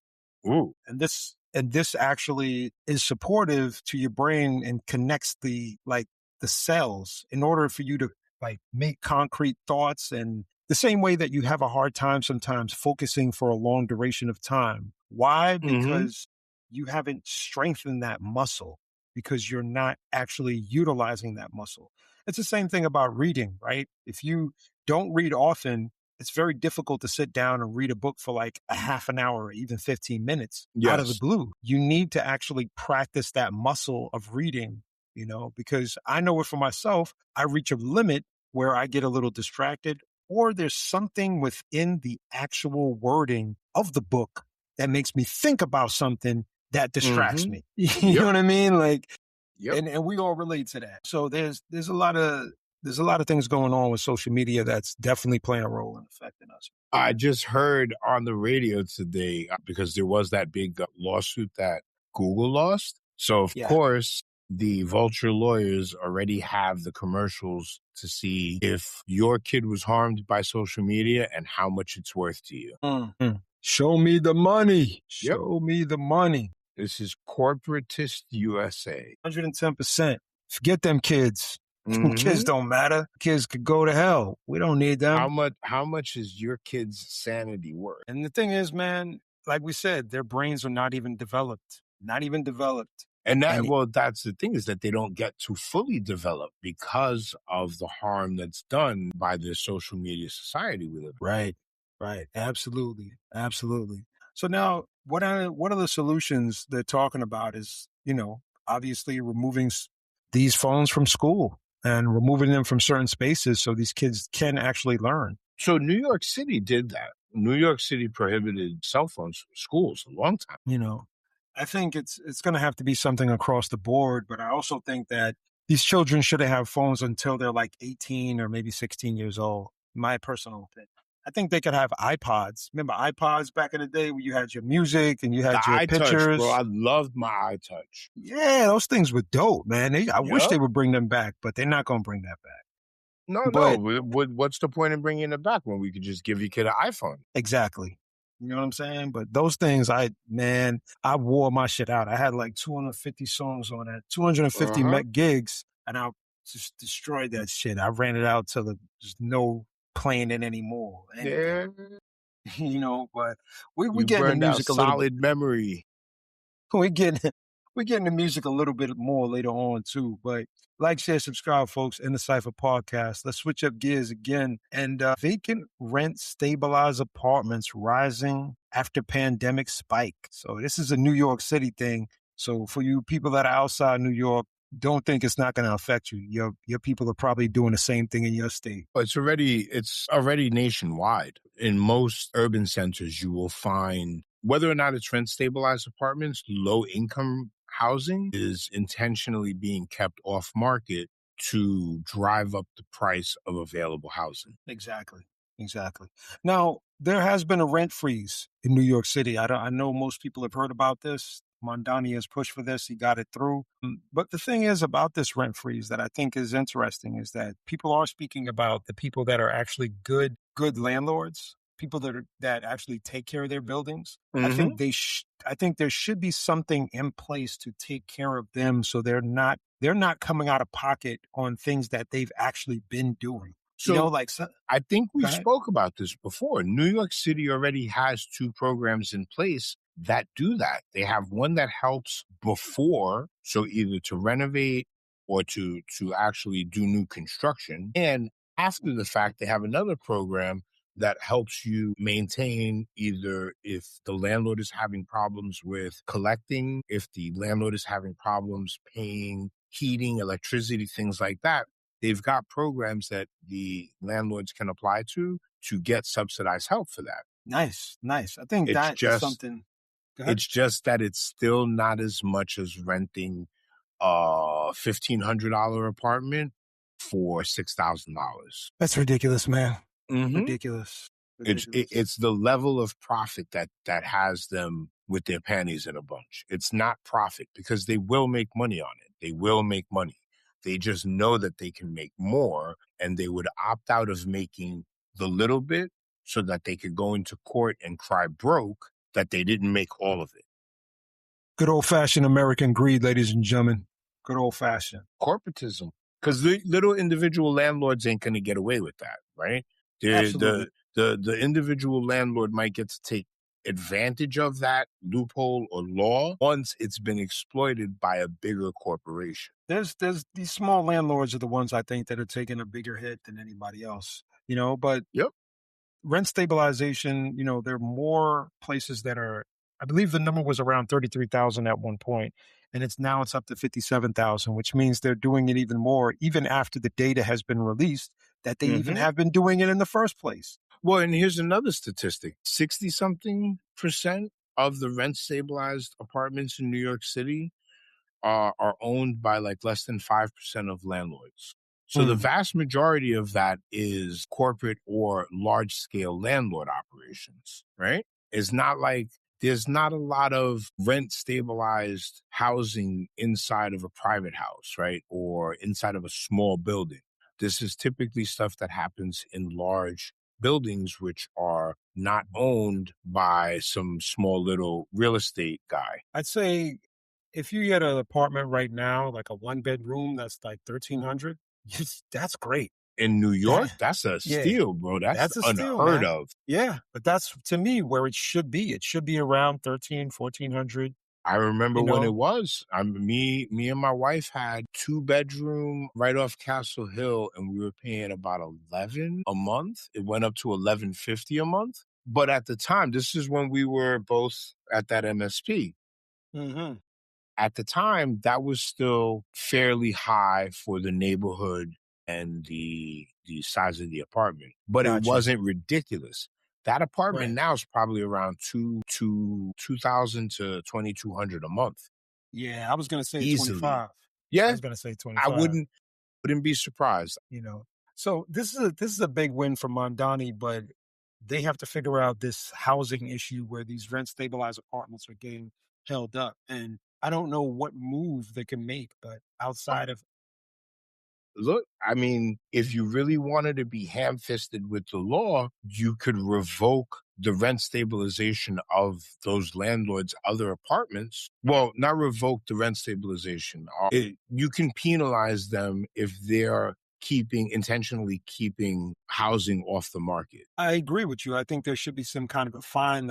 Ooh. And this actually is supportive to your brain and connects the cells in order for you to make concrete thoughts, and the same way that you have a hard time sometimes focusing for a long duration of time. Why? Mhm. Because you haven't strengthened that muscle, because you're not actually utilizing that muscle. It's the same thing about reading, right? If you don't read often, it's very difficult to sit down and read a book for like a half an hour or even 15 minutes out of the Yes. blue. You need to actually practice that muscle of reading, because I know it for myself. I reach a limit where I get a little distracted, or there's something within the actual wording of the book that makes me think about something that distracts Mhm. me. You know Yep. what I mean? Like, Yep. and we all relate to that. So there's a lot of things going on with social media that's definitely playing a role in affecting us. I just heard on the radio today because there was that big lawsuit that Google lost. So, of Yeah. course, the vulture lawyers already have the commercials to see if your kid was harmed by social media and how much it's worth to you. Mhm. Show me the money. Yep. Show me the money. This is corporatist USA. 110%. Forget them kids. Kids Mhm. don't matter. Kids could go to hell. We don't need them. How much is your kid's sanity worth? And the thing is, man, like we said, their brains are not even developed. Not even developed. And And that's the thing, is that they don't get to fully develop because of the harm that's done by the social media society we live right, right. Absolutely. Absolutely. So now what are the solutions they're talking about is, obviously removing these phones from school and removing them from certain spaces so these kids can actually learn. So New York City did that. New York City prohibited cell phones from schools a long time. I think it's going to have to be something across the board, but I also think that these children shouldn't have phones until they're like 18 or maybe 16 years old. My personal opinion. I think they could have iPods. Remember iPods back in the day where you had your music and you The had your iTouch, bro. pictures? I loved my iTouch. Yeah, those things were dope, man. I wish Yep. they would bring them back, but they're not going to bring that back. No. But What's the point in bringing it back when we could just give your kid an iPhone? exactly. You know what I'm saying? But those things, I wore my shit out. I had like 250 songs on that, 250 gigs, and I just destroyed that shit. I ran it out till there's no playing it anymore. Yeah. But we You get into burned out music a little bit. solid memory. we get we get into music a little bit more later on too. But like, share, subscribe, folks. In the Cypher podcast. Let's switch up gears again. And vacant rent stabilized apartments rising after pandemic spike. So this is a New York City thing. So for you people that are outside New York, don't think it's not going to affect you. Your people are probably doing the same thing in your state. It's already nationwide. In most urban centers, you will find, whether or not it's rent stabilized apartments, low income housing is intentionally being kept off market to drive up the price of available housing. Exactly. Now, there has been a rent freeze in New York City. I know most people have heard about this. Mondani has pushed for this. He got it through. But the thing is about this rent freeze that I think is interesting is that people are speaking about the people that are actually good landlords, people that actually take care of their buildings. I think I think there should be something in place to take care of them so they're not coming out of pocket on things that they've actually been doing. So I think we Go ahead. spoke about this before. New York City already has 2 programs in place that do that. They have one that helps before, so either to renovate or to actually do new construction. And after the fact, they have another program that helps you maintain, either if the landlord is having problems with collecting, if the landlord is having problems paying heating, electricity, things like that. They've got programs that the landlords can apply to get subsidized help for that. Nice. I think It's that is just something. Go ahead. it's just that it's still not as much as renting a $1,500 apartment for $6,000. That's ridiculous, man. Mm-hmm. Ridiculous. It's the level of profit that has them with their panties in a bunch. It's not profit because they will make money on it. They will make money. They just know that they can make more, and they would opt out of making the little bit so that they could go into court and cry broke that they didn't make all of it. Good old-fashioned American greed, ladies and gentlemen. Good old-fashioned. Corporatism. Because the little individual landlords ain't going to get away with that, right? Absolutely. The individual landlord might get to take advantage of that loophole or law once it's been exploited by a bigger corporation. There's these small landlords are the ones I think that are taking a bigger hit than anybody else, but Yep. rent stabilization, there are more places that are, I believe the number was around 33,000 at one point, and it's up to 57,000, which means they're doing it even more, even after the data has been released, that they even have been doing it in the first place. Well, and here's another statistic. 60-something% of the rent stabilized apartments in New York City are owned by like less than 5% of landlords. So the vast majority of that is corporate or large scale landlord operations, right? It's not like there's not a lot of rent stabilized housing inside of a private house, right? Or inside of a small building. This is typically stuff that happens in large buildings, which are not owned by some small little real estate guy. I'd say if you get an apartment right now, like a 1-bedroom, that's like 1,300. That's great. In New York, that's a steal, bro. That's a steal, unheard man. of. Yeah, but that's, to me, where it should be. It should be around 1,300, 1,400. I remember you when it know? was. Me and my wife had 2-bedroom right off Castle Hill, and we were paying about 11 a month. It went up to 11.50 a month. But at the time, this is when we were both at that MSP. Mhm. At the time, that was still fairly high for the neighborhood and the size of the apartment, but it Gotcha. wasn't ridiculous. That apartment Right. now is probably around 2,000 to 2,200 a month, Yeah, I was gonna say easily. 25. I Yeah, was gonna say I 25. wouldn't be surprised. You know? So this is a big win for Mondani, but they have to figure out this housing issue where these rent stabilized apartments are getting held up. And I don't know what move they can make, but outside of Look, I mean, if you really wanted to be ham-fisted with the law, you could revoke the rent stabilization of those landlords' other apartments. Well, not revoke the rent stabilization. You can penalize them if they're intentionally keeping housing off the market. I agree with you. I think there should be some kind of a fine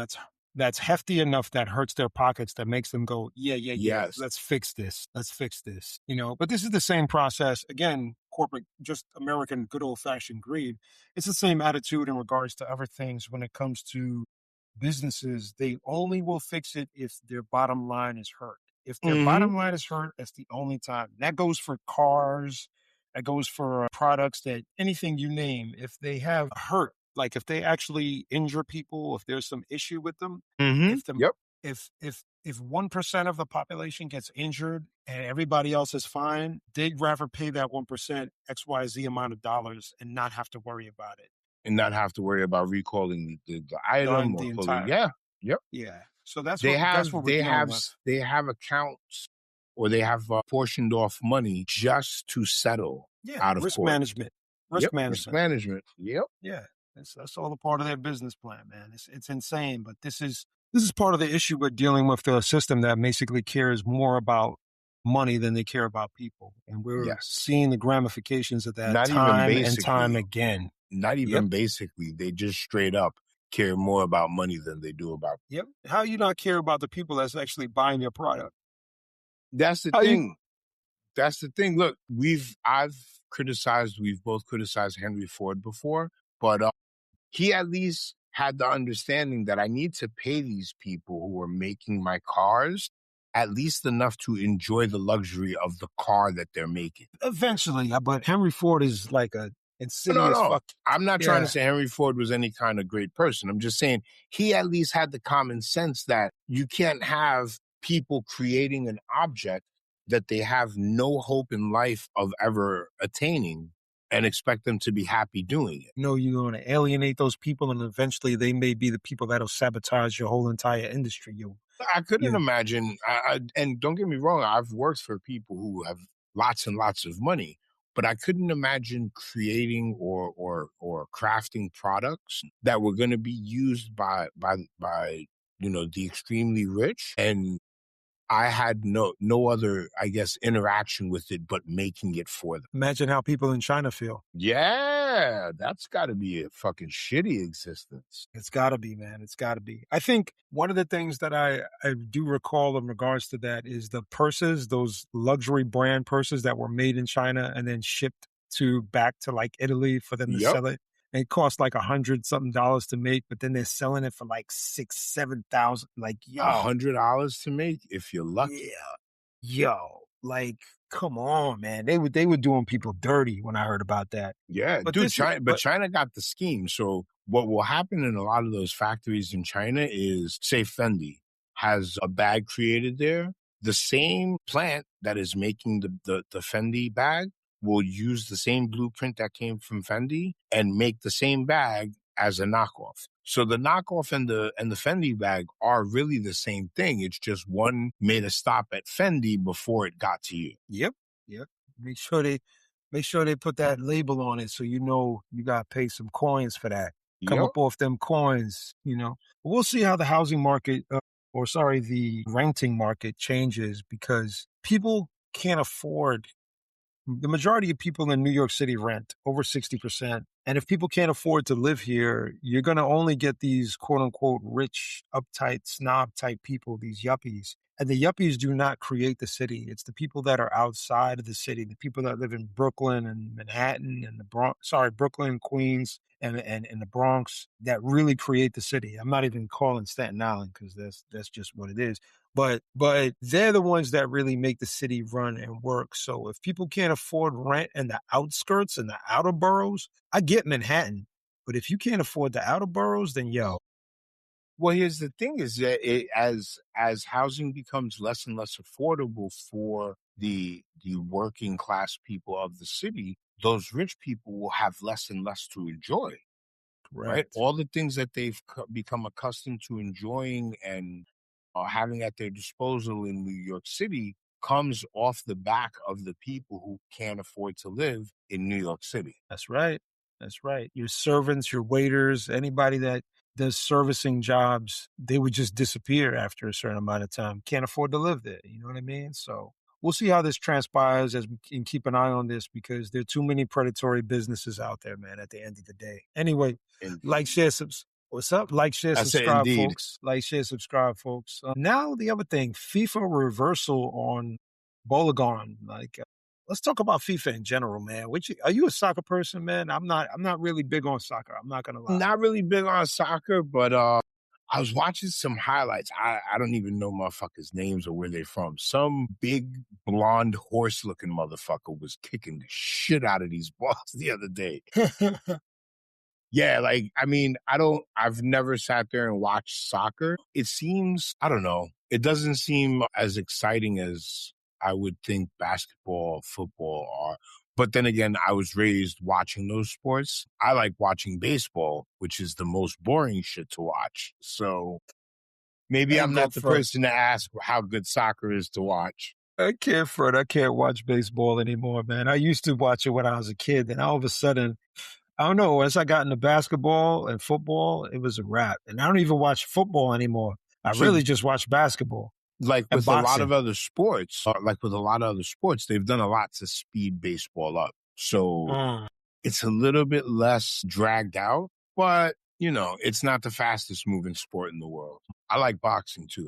that's hefty enough that hurts their pockets that makes them go, yeah, yeah, yeah, Yes. let's fix this. Let's fix this. But this is the same process. Again, corporate, just American good old fashioned greed. It's the same attitude in regards to other things when it comes to businesses. They only will fix it if their bottom line is hurt. If their Hmm. bottom line is hurt, that's the only time. That goes for cars. That goes for products that anything you name. If they have hurt, like if they actually injure people, if there's some issue with them, Hmm. if the Yep. if 1% of the population gets injured and everybody else is fine, they'd rather pay that 1% XYZ amount of dollars and not have to worry about it. And not have to worry about recalling the item Done or the pulling. entire Yeah. Yep. Yeah. So that's They what have we're they dealing have with. they have accounts, or they have portioned off money just to settle Yeah, out of risk court. management. Yep, Risk risk management. management. Yep. Yeah, that's all a part of their business plan, man. It's insane, but this is part of the issue we're dealing with the system that basically cares more about money than they care about people, and we're Yes. seeing the ramifications of that Not even time and time basically. again. Not Yep, even basically. They just straight up care more about money than they do about. yep. How you not care about the people that's actually buying your product? That's the How you thing. That's the thing. Look, we've both criticized Henry Ford before, but he at least had the understanding that I need to pay these people who are making my cars at least enough to enjoy the luxury of the car that they're making. eventually, but Henry Ford is like a No, insidious no. fuck. I'm not trying to Yeah, say Henry Ford was any kind of great person. I'm just saying he at least had the common sense that you can't have people creating an object that they have no hope in life of ever attaining and expect them to be happy doing it. you're going to alienate those people, and eventually they may be the people that'll sabotage your whole entire industry. I couldn't You imagine, and don't get me wrong, I've worked for people who have lots and lots of money, but I couldn't imagine creating or crafting products that were going to be used by the extremely rich, and I had no other, I guess, interaction with it but making it for them. Imagine how people in China feel. Yeah, that's got to be a fucking shitty existence. It's gotta be, man. It's gotta be. I think one of the things that I do recall in regards to that is the purses, those luxury brand purses that were made in China and then shipped back to like Italy for them to Yep, sell it. And it cost like 100 something dollars to make, but then they're selling it for like 6, 7,000. Like, yo, $100 to make if you're lucky. yeah, yo, like, come on, man. They were doing people dirty when I heard about that. Yeah, But dude, this is, China, but but China got the scheme. So what will happen in a lot of those factories in China is, say Fendi has a bag created there. The same plant that is making the Fendi bag will use the same blueprint that came from Fendi and make the same bag as a knockoff. So the knockoff and the Fendi bag are really the same thing. It's just one made a stop at Fendi before it got to you. yep, yep. Make sure they put that label on it so you gotta pay some coins for that. Come Yep. up off them coins. We'll see how the housing market, or sorry, the renting market changes because people can't afford. The majority of people in New York City rent over 60%. And if people can't afford to live here, you're going to only get these quote unquote rich, uptight, snob type people, these yuppies. And the yuppies do not create the city. It's the people that are outside of the city, the people that live in Brooklyn and Manhattan and the Bronx, sorry, Brooklyn, Queens, and the Bronx that really create the city. I'm not even calling Staten Island because that's just what it is. But they're the ones that really make the city run and work. So if people can't afford rent in the outskirts and the outer boroughs, I get Manhattan. But if you can't afford the outer boroughs, then yo, well, here's the thing: is that as housing becomes less and less affordable for the working class people of the city, those rich people will have less and less to enjoy. Right, correct. all the things that they've become accustomed to enjoying and having at their disposal in New York City comes off the back of the people who can't afford to live in New York City. That's right. That's right. Your servants, your waiters, anybody that does servicing jobs, they would just disappear after a certain amount of time. Can't afford to live there. You know what I mean? So we'll see how this transpires as we can keep an eye on this because there are too many predatory businesses out there, man, at the end of the day. Anyway, like, Indeed. share, what's up? Like, share, I said subscribe, indeed. folks. Like, share, subscribe, folks. Now the other thing, FIFA reversal on Bolagon. Let's talk about FIFA in general, man. Are you a soccer person, man? I'm not. I'm not really big on soccer. I'm not gonna lie. Not really big on soccer, but I was watching some highlights. I don't even know motherfuckers' names or where they're from. Some big blonde horse looking motherfucker was kicking the shit out of these balls the other day. Yeah, like, I mean, I've never sat there and watched soccer. It seems, I don't know, it doesn't seem as exciting as I would think basketball, football are. But then again, I was raised watching those sports. I like watching baseball, which is the most boring shit to watch. So maybe I I'm ain't gonna not the front. person to ask how good soccer is to watch. I can't front. I can't watch baseball anymore, man. I used to watch it when I was a kid, and all of a sudden, I don't know. As I got into basketball and football, it was a wrap. And I don't even watch football anymore. I So really just watch basketball like and with a lot of boxing. other sports, they've done a lot to speed baseball up. So Mm. it's a little bit less dragged out, but it's not the fastest moving sport in the world. I like boxing too.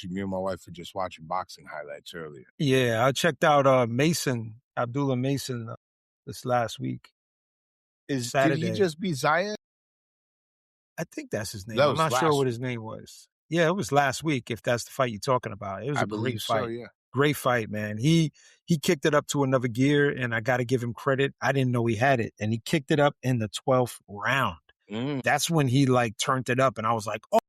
Me and my wife were just watching boxing highlights earlier. Yeah, I checked out Abdullah Mason, this last week, Did he Saturday. just beat Zayed? I think that's his That name. I'm was not sure last what his week. name was. Yeah, it was last week, if that's the fight you're talking about. It was I a great believe so, fight. yeah. Great fight, man. He kicked it up to another gear, and I got to give him credit. I didn't know he had it, and he kicked it up in the 12th round. Mm, That's when he turned it up, and I was like, oh,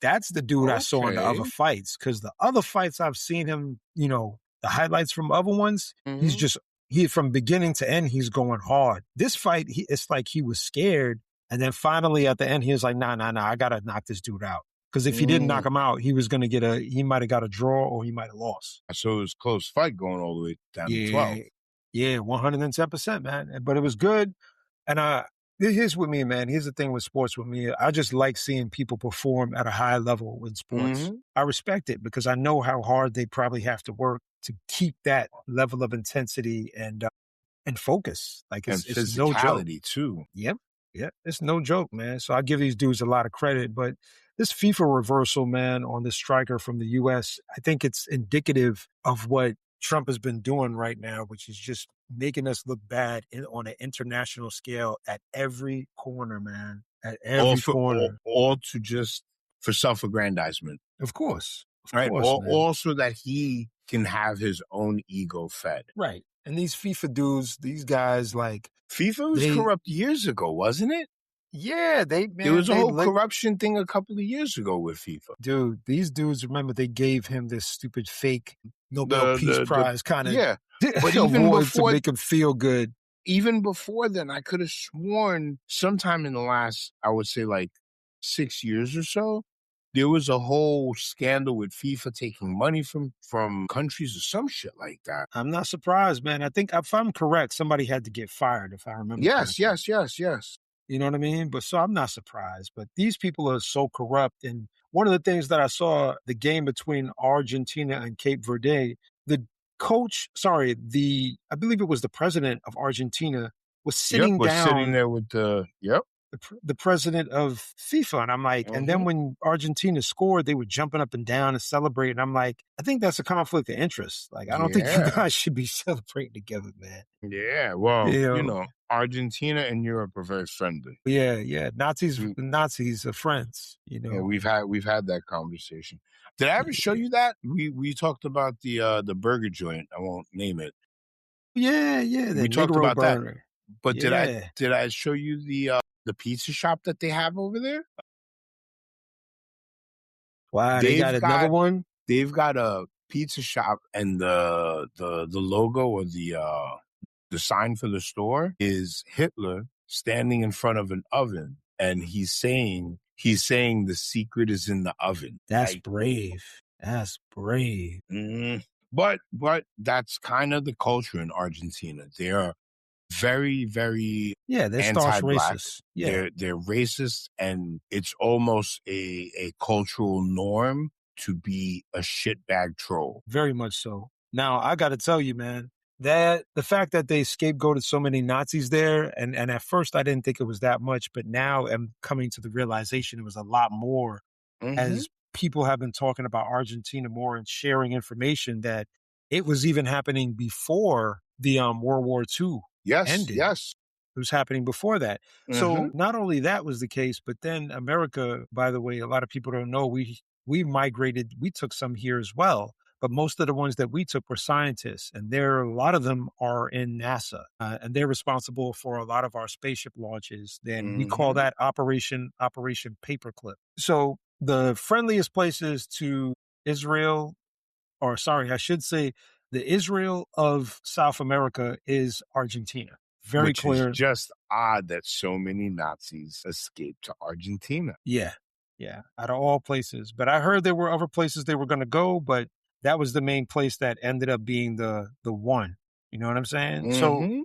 that's the dude I saw in the other okay. fights. Because the other fights I've seen him, the highlights from other ones, Mm-hmm. he from beginning to end, he's going hard. This fight, it's like he was scared. And then finally at the end, he was like, nah, I got to knock this dude out. Because if he didn't knock him out, he was going to he might have got a draw or he might have lost. So it was a close fight going all the way down to 12. Yeah. Yeah, 110%, man. But it was good. And here's with me, man. Here's the thing with sports with me. I just like seeing people perform at a high level in sports. Mm-hmm. I respect it because I know how hard they probably have to work to keep that level of intensity and focus. Like And it's no joke. physicality too. Yep. Yep. It's no joke, man. So I give these dudes a lot of credit. But this FIFA reversal, man, on this striker from the US, I think it's indicative of what Trump has been doing right now, which is just making us look bad on an international scale at every corner, man. At All every for all, corner. all to just for self-aggrandizement. Of course. Of Right. course, man. All so that he can have his own ego fed. Right. And these FIFA dudes, these guys, FIFA was they, corrupt years ago, wasn't it? yeah, There was a whole corruption thing a couple of years ago with FIFA. dude, these dudes, remember, they gave him this stupid fake Nobel Peace Prize kind of yeah. But even award to before make him feel good. even before then, I could have sworn sometime in the last, I would say like 6 years or so, there was a whole scandal with FIFA taking money from countries or some shit like that. I'm not surprised, man. I think if I'm correct, somebody had to get fired, if I remember Yes, correctly. yes. You know what I mean? But so I'm not surprised. But these people are so corrupt. And one of the things that I saw, the game between Argentina and Cape Verde, the I believe it was the president of Argentina was Yep, sitting was sitting down there with the, yep. the president of FIFA. And I'm like, and then when Argentina scored, they were jumping up and down and celebrating. I'm like, I think that's a conflict of interest. Like, I don't think you Yeah. guys should be celebrating together, man. Yeah. Well, You you know, know, Argentina and Europe are very friendly. yeah. We, Nazis are friends, you yeah, know. we've had that conversation. Did I ever show you that? We talked about the burger joint. I won't name it. Yeah, the We talked Negro about that. burner. But Yeah. did I show you the pizza shop that they have over there? Wow, they got They've another got one? they've got a pizza shop, and the logo or the sign for the store is Hitler standing in front of an oven, and he's saying the secret is in the oven. That's Like, brave. That's brave. but that's kind of the culture in Argentina. They're very, very Yeah, they're staunch anti-black. racists. Yeah. They're racist, and it's almost a cultural norm to be a shitbag troll. Very much so. Now, I got to tell you, man, that the fact that they scapegoated so many Nazis there, and at first I didn't think it was that much, but now I'm coming to the realization it was a lot more Mm-hmm. as people have been talking about Argentina more and sharing information that it was even happening before the World War II Yes, ended. yes. It was happening before that. Mm-hmm. So not only that was the case, but then America, by the way, a lot of people don't know, we migrated, we took some here as well. But most of the ones that we took were scientists, and a lot of them are in NASA, and they're responsible for a lot of our spaceship launches. Then we call Mm-hmm. that Operation Paperclip. So the friendliest places to Israel, or sorry, I should say, the Israel of South America is Argentina. Very Which is clear. just odd that so many Nazis escaped to Argentina. Yeah. Out of all places. But I heard there were other places they were going to go, but that was the main place that ended up being the one. You know what I'm saying? So Mm-hmm.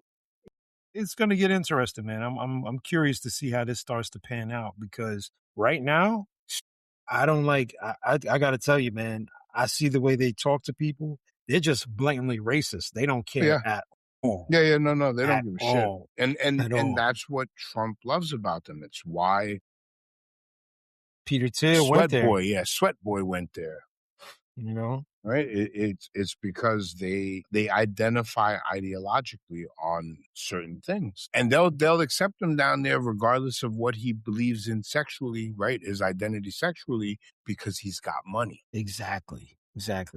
it's going to get interesting, man. I'm curious to see how this starts to pan out because right now, I don't like. I got to tell you, man. I see the way they talk to people. They're just blatantly racist. They don't care Yeah. at all. Yeah, no, they don't At give a shit. all. And At and all. that's what Trump loves about them. It's why Peter Thiel went there. Sweat Boy went there. You know. Right? It's because they identify ideologically on certain things, and they'll accept him down there regardless of what he believes in sexually, right? His identity sexually, because he's got money. Exactly.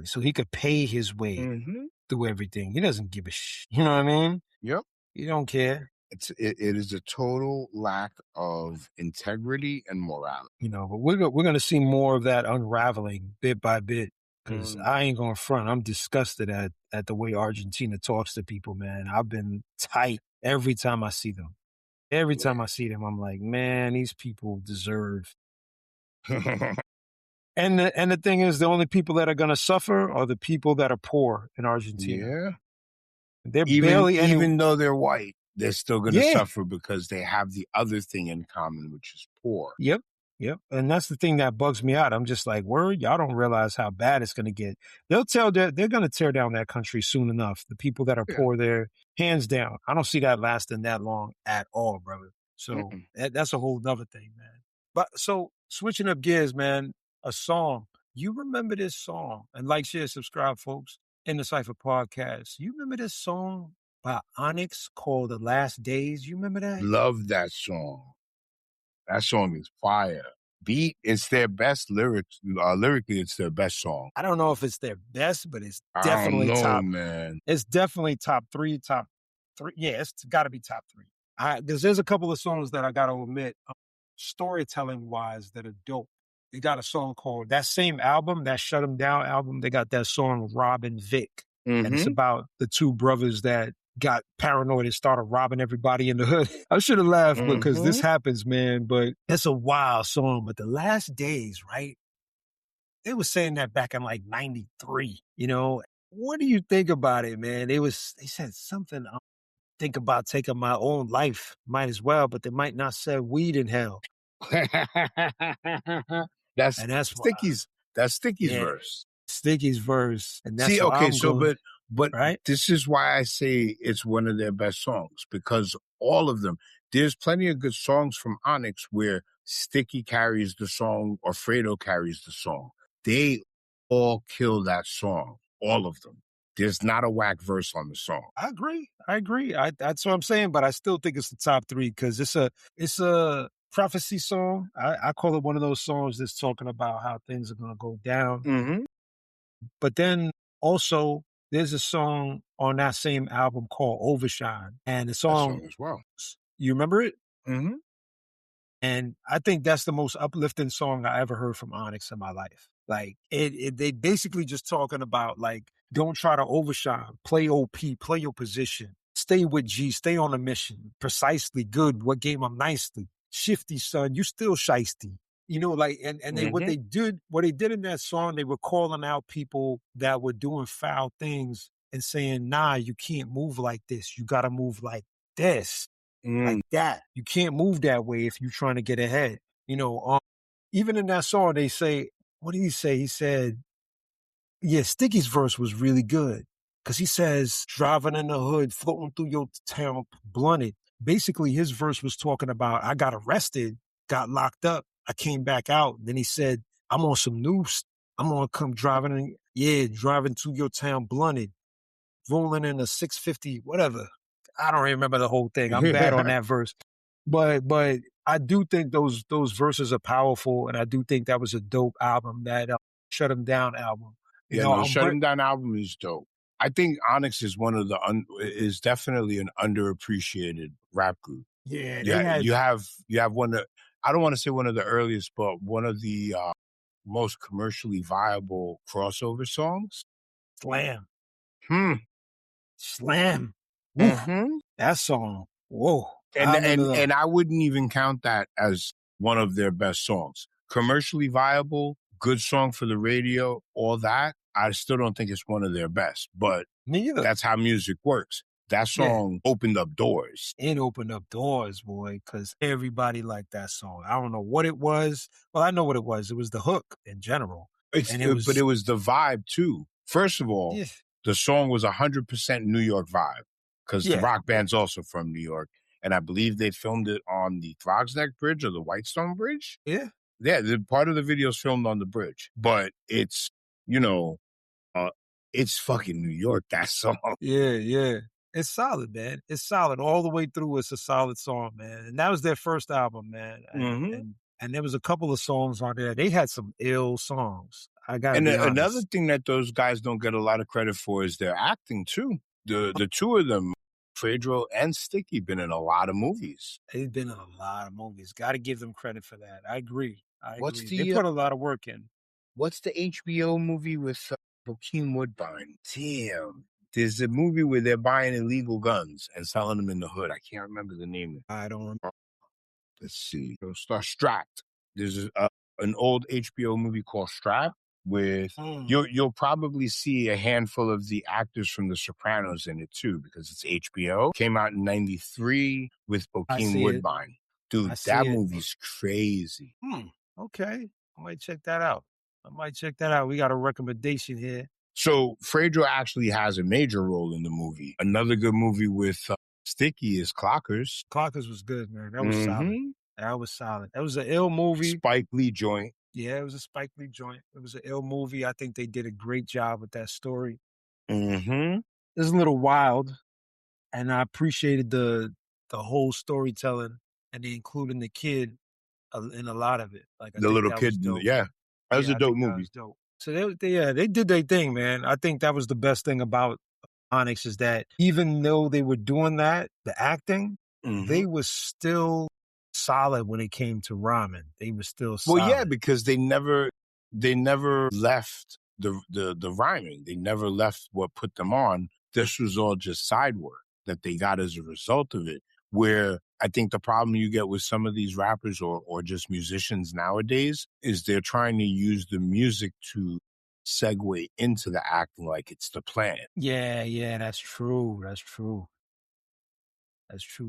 So he could pay his way Mm-hmm. through everything. He doesn't give a You know what I mean? Yep. He don't care. It is a total lack of integrity and morality. You know, but we're going to see more of that unraveling bit by bit because I ain't going to front. I'm disgusted at the way Argentina talks to people, man. I've been tight every time I see them. Every time I see them, I'm like, man, these people deserve. And the thing is, the only people that are going to suffer are the people that are poor in Argentina. Yeah. They're barely even though they're white, they're still going to Yeah. suffer because they have the other thing in common, which is poor. Yep. And that's the thing that bugs me out. I'm just like, word, y'all don't realize how bad it's going to get. They're going to tear down that country soon enough. The people that are poor there, hands down. I don't see that lasting that long at all, brother. So that's a whole nother thing, man. But so switching up gears, man, a song. You remember this song? And like, share, subscribe, folks, in the Cypher podcast. You remember this song by Onyx called The Last Days? You remember that? Love that song. That song is fire. Beat, it's their best lyrics. Lyrically, it's their best song. I don't know if it's their best, but it's definitely top. Man. It's definitely top three. Yeah, it's got to be top three. There's a couple of songs that I got to admit, storytelling wise, that are dope. They got a song called that same album, that Shut 'Em Down album. They got that song Rob and Vic, and it's about the two brothers that got paranoid and started robbing everybody in the hood. I should have laughed because this happens, man, but it's a wild song. But The Last Days, right? They were saying that back in like 93, you know? What do you think about it, man? They said something, think about taking my own life. Might as well, but they might not sell weed in hell. That's Sticky's verse. Sticky's verse. And that's but But right? this is why I say it's one of their best songs, because all of them, there's plenty of good songs from Onyx where Sticky carries the song or Fredo carries the song. They all kill that song, all of them. There's not a whack verse on the song. I agree. That's what I'm saying, but I still think it's the top three because it's a prophecy song. I call it one of those songs that's talking about how things are gonna go down. Mm-hmm. But then also there's a song on that same album called Overshine, and the That song song as well. you remember it? Mm-hmm. And I think that's the most uplifting song I ever heard from Onyx in my life. Like they basically just talking about like, don't try to overshine, play OP, play your position, stay with G, stay on a mission, precisely good, what game I'm nicely, shifty son, you still shisty. You know, like, and they, what they did in that song, they were calling out people that were doing foul things and saying, nah, you can't move like this. You got to move like this. Like that. You can't move that way if you're trying to get ahead. You know, even in that song, they say, what did he say? He said, yeah, Sticky's verse was really good. Cause he says, driving in the hood, floating through your town, blunted. Basically, his verse was talking about, I got arrested, got locked up. I came back out. Then he said, I'm on some news. I'm going to come driving in. Yeah, driving to your town, blunted, rolling in a 650, whatever. I don't remember the whole thing. I'm bad on that verse. But I do think those verses are powerful, and I do think that was a dope album, that Shut 'Em Down album. Shut 'Em Down album is dope. I think Onyx is one of the is definitely an underappreciated rap group. Yeah, they Yeah, had you have one of, I don't want to say one of the earliest, but one of the most commercially viable crossover songs. Slam. Hmm. Slam. Woo. Mm-hmm. That song. Whoa. And I wouldn't even count that as one of their best songs. Commercially viable, good song for the radio, all that. I still don't think it's one of their best, but me either. That's how music works. That song opened up doors. It opened up doors, boy, because everybody liked that song. I don't know what it was. Well, I know what it was. It was the hook in general. But it was the vibe too. First of all, the song was 100% New York vibe, because the rock band's also from New York. And I believe they filmed it on the Neck Bridge or the Whitestone Bridge. Yeah. Yeah, part of the video is filmed on the bridge. But it's, it's fucking New York, that song. Yeah. It's solid, man. It's solid all the way through. It's a solid song, man. And that was their first album, man. And there was a couple of songs on there. They had some ill songs. I gotta be honest. Another thing that those guys don't get a lot of credit for is their acting too. The two of them, Pedro and Sticky, been in a lot of movies. They've been in a lot of movies. Got to give them credit for that. I agree. They put a lot of work in. What's the HBO movie with Joaquin Woodbine? Damn. There's a movie where they're buying illegal guns and selling them in the hood. I can't remember the name. I don't remember. Let's see. It'll start Strapped. There's an old HBO movie called Strapped with you'll probably see a handful of the actors from The Sopranos in it too, because it's HBO. Came out in '93 with Joaquin Woodbine. Dude, that movie's crazy. Okay. I might check that out. We got a recommendation here. So Fredo actually has a major role in the movie. Another good movie with Sticky is Clockers. Clockers was good, man. That was solid. That was solid. That was an ill movie. Spike Lee joint. Yeah, it was a Spike Lee joint. It was an ill movie. I think they did a great job with that story. Mm-hmm. It's a little wild, and I appreciated the whole storytelling, and they including the kid in a lot of it. Like the little kid, that was a dope movie. Dope. So they did their thing, man. I think that was the best thing about Onyx, is that even though they were doing that, the acting, they were still solid when it came to rhyming. They were still solid. Well, yeah, because they never left the rhyming. They never left what put them on. This was all just side work that they got as a result of it. Where I think the problem you get with some of these rappers or just musicians nowadays is they're trying to use the music to segue into the acting like it's the plan. Yeah, that's true.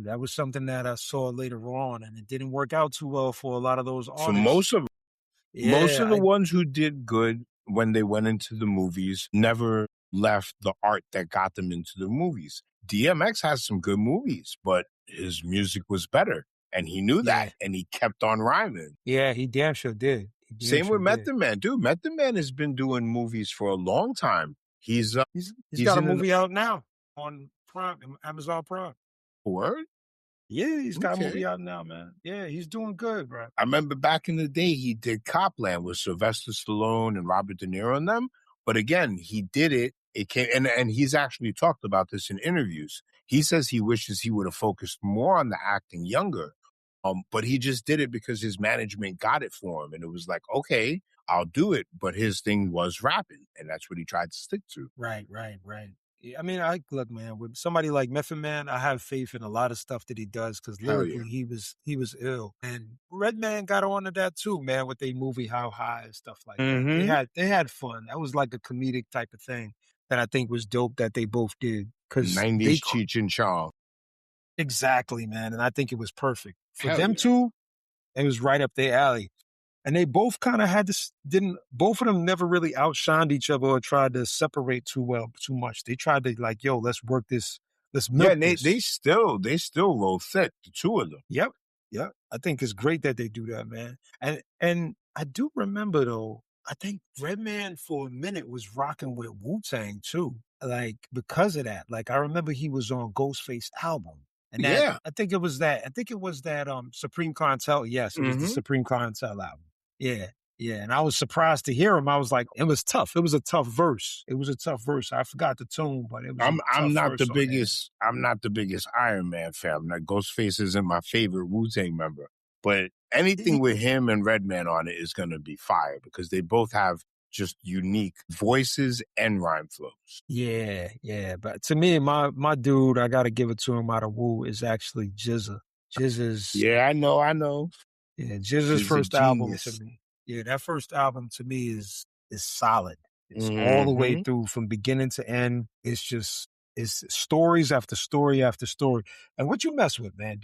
That was something that I saw later on, and it didn't work out too well for a lot of those artists. For most of the ones who did good when they went into the movies never left the art that got them into the movies. DMX has some good movies, but his music was better. And he knew that, and he kept on rhyming. Yeah, he damn sure did. Same with Method Man, dude. Method Man has been doing movies for a long time. He's got a movie out now on Prime, Amazon Prime. Word? Yeah, he's got a movie out now, man. Yeah, he's doing good, bro. I remember back in the day, he did Copland with Sylvester Stallone and Robert De Niro and them. But again, he did it. It came, and he's actually talked about this in interviews. He says he wishes he would have focused more on the acting younger. But he just did it because his management got it for him. And it was like, okay, I'll do it. But his thing was rapping, and that's what he tried to stick to. Right. Yeah, I mean, look, man, with somebody like Method Man, I have faith in a lot of stuff that he does because lyrically he was ill. And Redman got onto that too, man, with their movie How High and stuff like that. They had fun. That was like a comedic type of thing that I think was dope that they both did. 90s Cheech and Chong. Exactly, man. And I think it was perfect. For them two, it was right up their alley. And they both kind of had this, both of them never really outshined each other or tried to separate too much. They tried to like, yo, let's work this, let's milk this. They still roll thick, the two of them. Yep. I think it's great that they do that, man. And I do remember though, I think Redman for a minute was rocking with Wu-Tang too. Like because of that. Like I remember he was on Ghostface album. And that, I think it was that Supreme Clientele. Yes, it was the Supreme Clientele album. Yeah. And I was surprised to hear him. I was like, it was tough. It was a tough verse. I forgot the tune, but it was I'm not the biggest Iron Man fan. Like Ghostface isn't my favorite Wu-Tang member. But anything with him and Redman on it is gonna be fire because they both have just unique voices and rhyme flows. Yeah. But to me, my dude, I gotta give it to him out of Wu is actually GZA. GZA's I know. Yeah, GZA's first album to me. Yeah, that first album to me is solid. It's all the way through from beginning to end. It's stories after story after story. And what you mess with, man?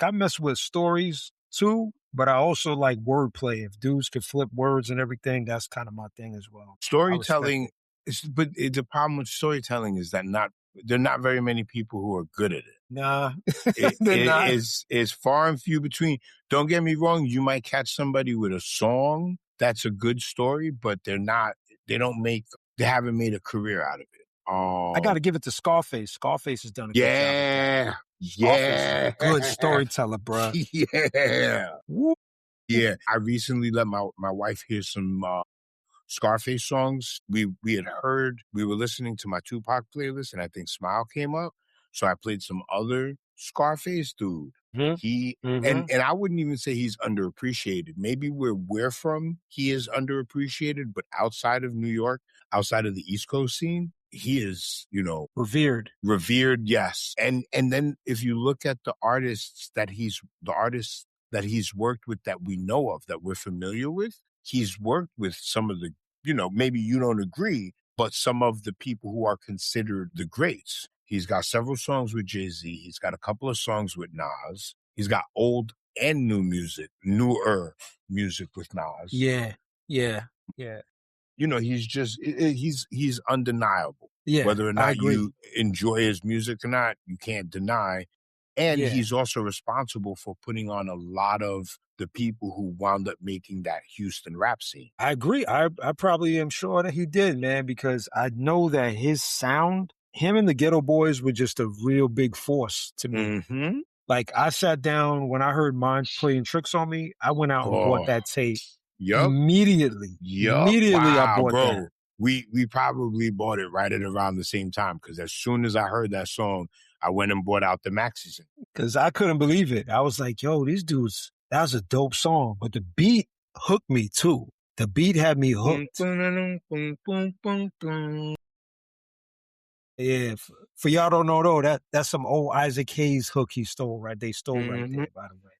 I mess with stories too, but I also like wordplay. If dudes could flip words and everything, that's kind of my thing as well. Storytelling the problem with storytelling is that there are not very many people who are good at it. Nah, it's far and few between. Don't get me wrong. You might catch somebody with a song that's a good story, but they haven't made a career out of it. I got to give it to Scarface. Scarface has done a good job. Scarface is a good storyteller, bro. Yeah. I recently let my wife hear some Scarface songs. We were listening to my Tupac playlist, and I think Smile came up. So I played some other Scarface, dude. And I wouldn't even say he's underappreciated. Maybe where we're from, he is underappreciated, but outside of New York, outside of the East Coast scene, he is, revered. Yes. And then if you look at the artists that he's worked with that we know of, that we're familiar with, he's worked with some of the, maybe you don't agree, but some of the people who are considered the greats. He's got several songs with Jay-Z. He's got a couple of songs with Nas. He's got old and newer music with Nas. Yeah. He's undeniable. Yeah. Whether or not you enjoy his music or not, you can't deny. And he's also responsible for putting on a lot of the people who wound up making that Houston rap scene. I agree. I probably am sure that he did, man, because I know that his sound, him and the Ghetto Boys were just a real big force to me. Like I sat down when I heard Mind Playing Tricks on Me, I went out and bought that tape. Immediately. I bought that. We probably bought it right at around the same time because as soon as I heard that song, I went and bought out the maxi. Because I couldn't believe it. I was like, yo, these dudes, that was a dope song. But the beat hooked me too. The beat had me hooked. Yeah, for y'all don't know though, that's some old Isaac Hayes hook he stole right. They stole right there, by the way.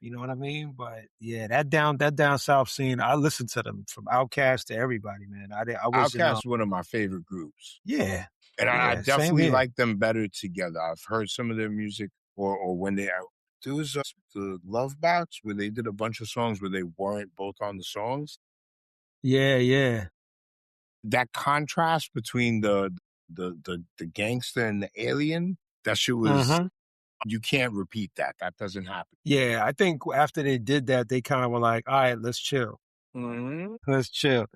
You know what I mean? But yeah, that down south scene, I listened to them from Outkast to everybody, man. Outkast is one of my favorite groups. Yeah. And I definitely like them better together. I've heard some of their music or when there was the Love Box where they did a bunch of songs where they weren't both on the songs. Yeah. that contrast between the gangster and the alien, that shit was, you can't repeat that. That doesn't happen. Yeah, I think after they did that, they kind of were like, all right, let's chill. Let's chill.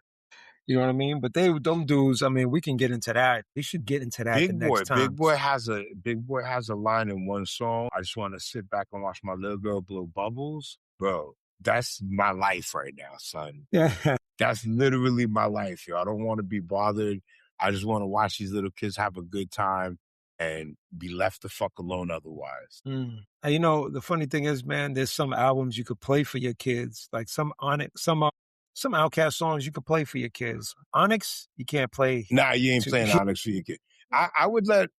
You know what I mean? But them dudes, I mean, we can get into that. We should get into that the next time. Big Boy has a line in one song. I just want to sit back and watch my little girl blow bubbles. Bro, that's my life right now, son. Yeah. That's literally my life, yo. I don't want to be bothered. I just want to watch these little kids have a good time and be left the fuck alone otherwise. And you know, the funny thing is, man, there's some albums you could play for your kids, like some Onyx, some Outkast songs you could play for your kids. Onyx, you can't play. Nah, you ain't playing Onyx for your kid. I would let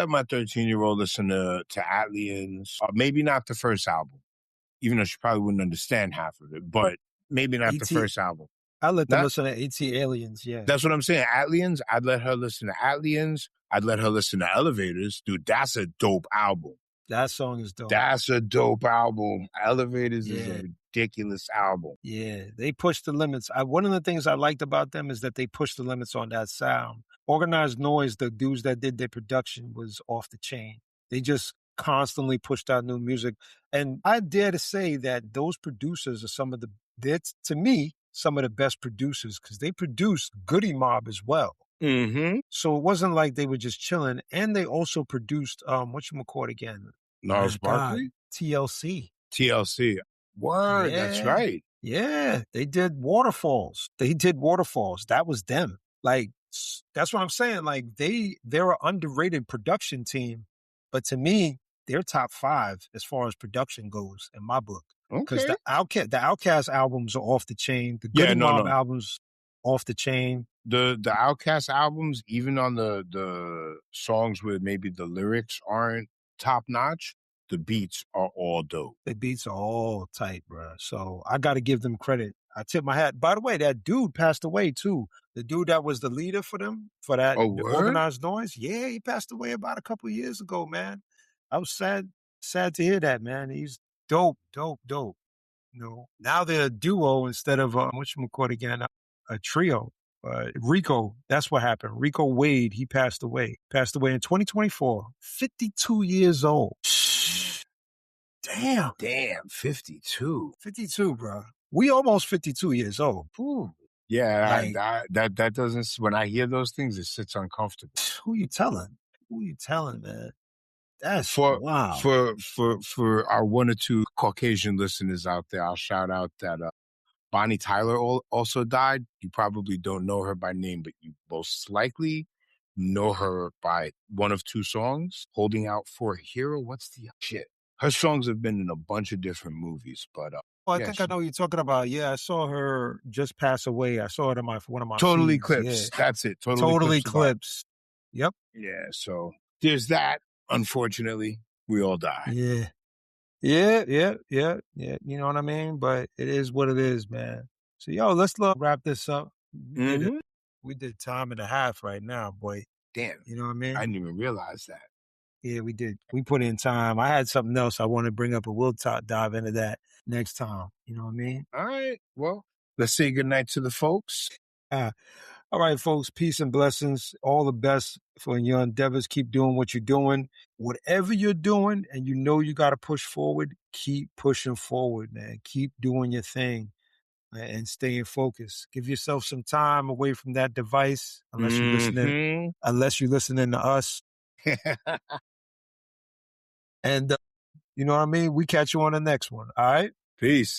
my 13-year-old listen to Atlians. Maybe not the first album, even though she probably wouldn't understand half of it. But maybe not the first album. I let them listen to AT Aliens. Yeah, that's what I'm saying. Atlians. I'd let her listen to Atlians. I'd let her listen to Elevators. Dude, that's a dope album. That song is dope. That's a dope album. Elevators is a ridiculous album. Yeah, they pushed the limits. One of the things I liked about them is that they pushed the limits on that sound. Organized Noise, the dudes that did their production, was off the chain. They just constantly pushed out new music. And I dare to say that those producers are to me, some of the best producers, because they produced Goody Mob as well. So it wasn't like they were just chilling. And they also produced, whatchamacallit again? Gnarls Barkley? TLC. Word, Yeah. That's right. Yeah, they did Waterfalls. That was them. Like, that's what I'm saying. Like, they're an underrated production team. But to me, they're top 5 as far as production goes in my book. Because the Outkast albums are off the chain. The Goody Mob albums off the chain. The Outkast albums, even on the songs where maybe the lyrics aren't top notch, the beats are all dope. The beats are all tight, bro. So I got to give them credit. I tip my hat. By the way, that dude passed away too. The dude that was the leader for them, for that Organized Noise. Yeah, he passed away about a couple of years ago, man. I was sad to hear that, man. He's dope. You know, now they're a duo instead of a trio. Rico, that's what happened. Rico Wade, he passed away in 2024, 52 years old. Damn, 52. 52, bro. We almost 52 years old. Ooh. Yeah, like, that doesn't, when I hear those things, it sits uncomfortable. Who you telling, man? That's wow. For our 1 or 2 Caucasian listeners out there, I'll shout out that Bonnie Tyler also died. You probably don't know her by name, but you most likely know her by one of 2 songs, Holding Out for a Hero. What's the shit? Her songs have been in a bunch of different movies, but I think I know what you're talking about. Yeah, I saw her just pass away. I saw it in one of my Total feeds. Eclipse. Yeah. That's it. Total Eclipse. Yep. Yeah, so there's that. Unfortunately, we all die. Yeah. You know what I mean? But it is what it is, man. So, let's wrap this up. We did time and a half right now, boy. Damn. You know what I mean? I didn't even realize that. Yeah, we did. We put in time. I had something else I want to bring up, but we'll dive into that next time. You know what I mean? All right. Well, let's say goodnight to the folks. All right, folks. Peace and blessings. All the best for your endeavors. Keep doing what you're doing. Whatever you're doing, and you know you got to push forward, keep pushing forward, man. Keep doing your thing and staying focused. Give yourself some time away from that device, unless you're listening to us. And you know what I mean? We catch you on the next one. All right? Peace.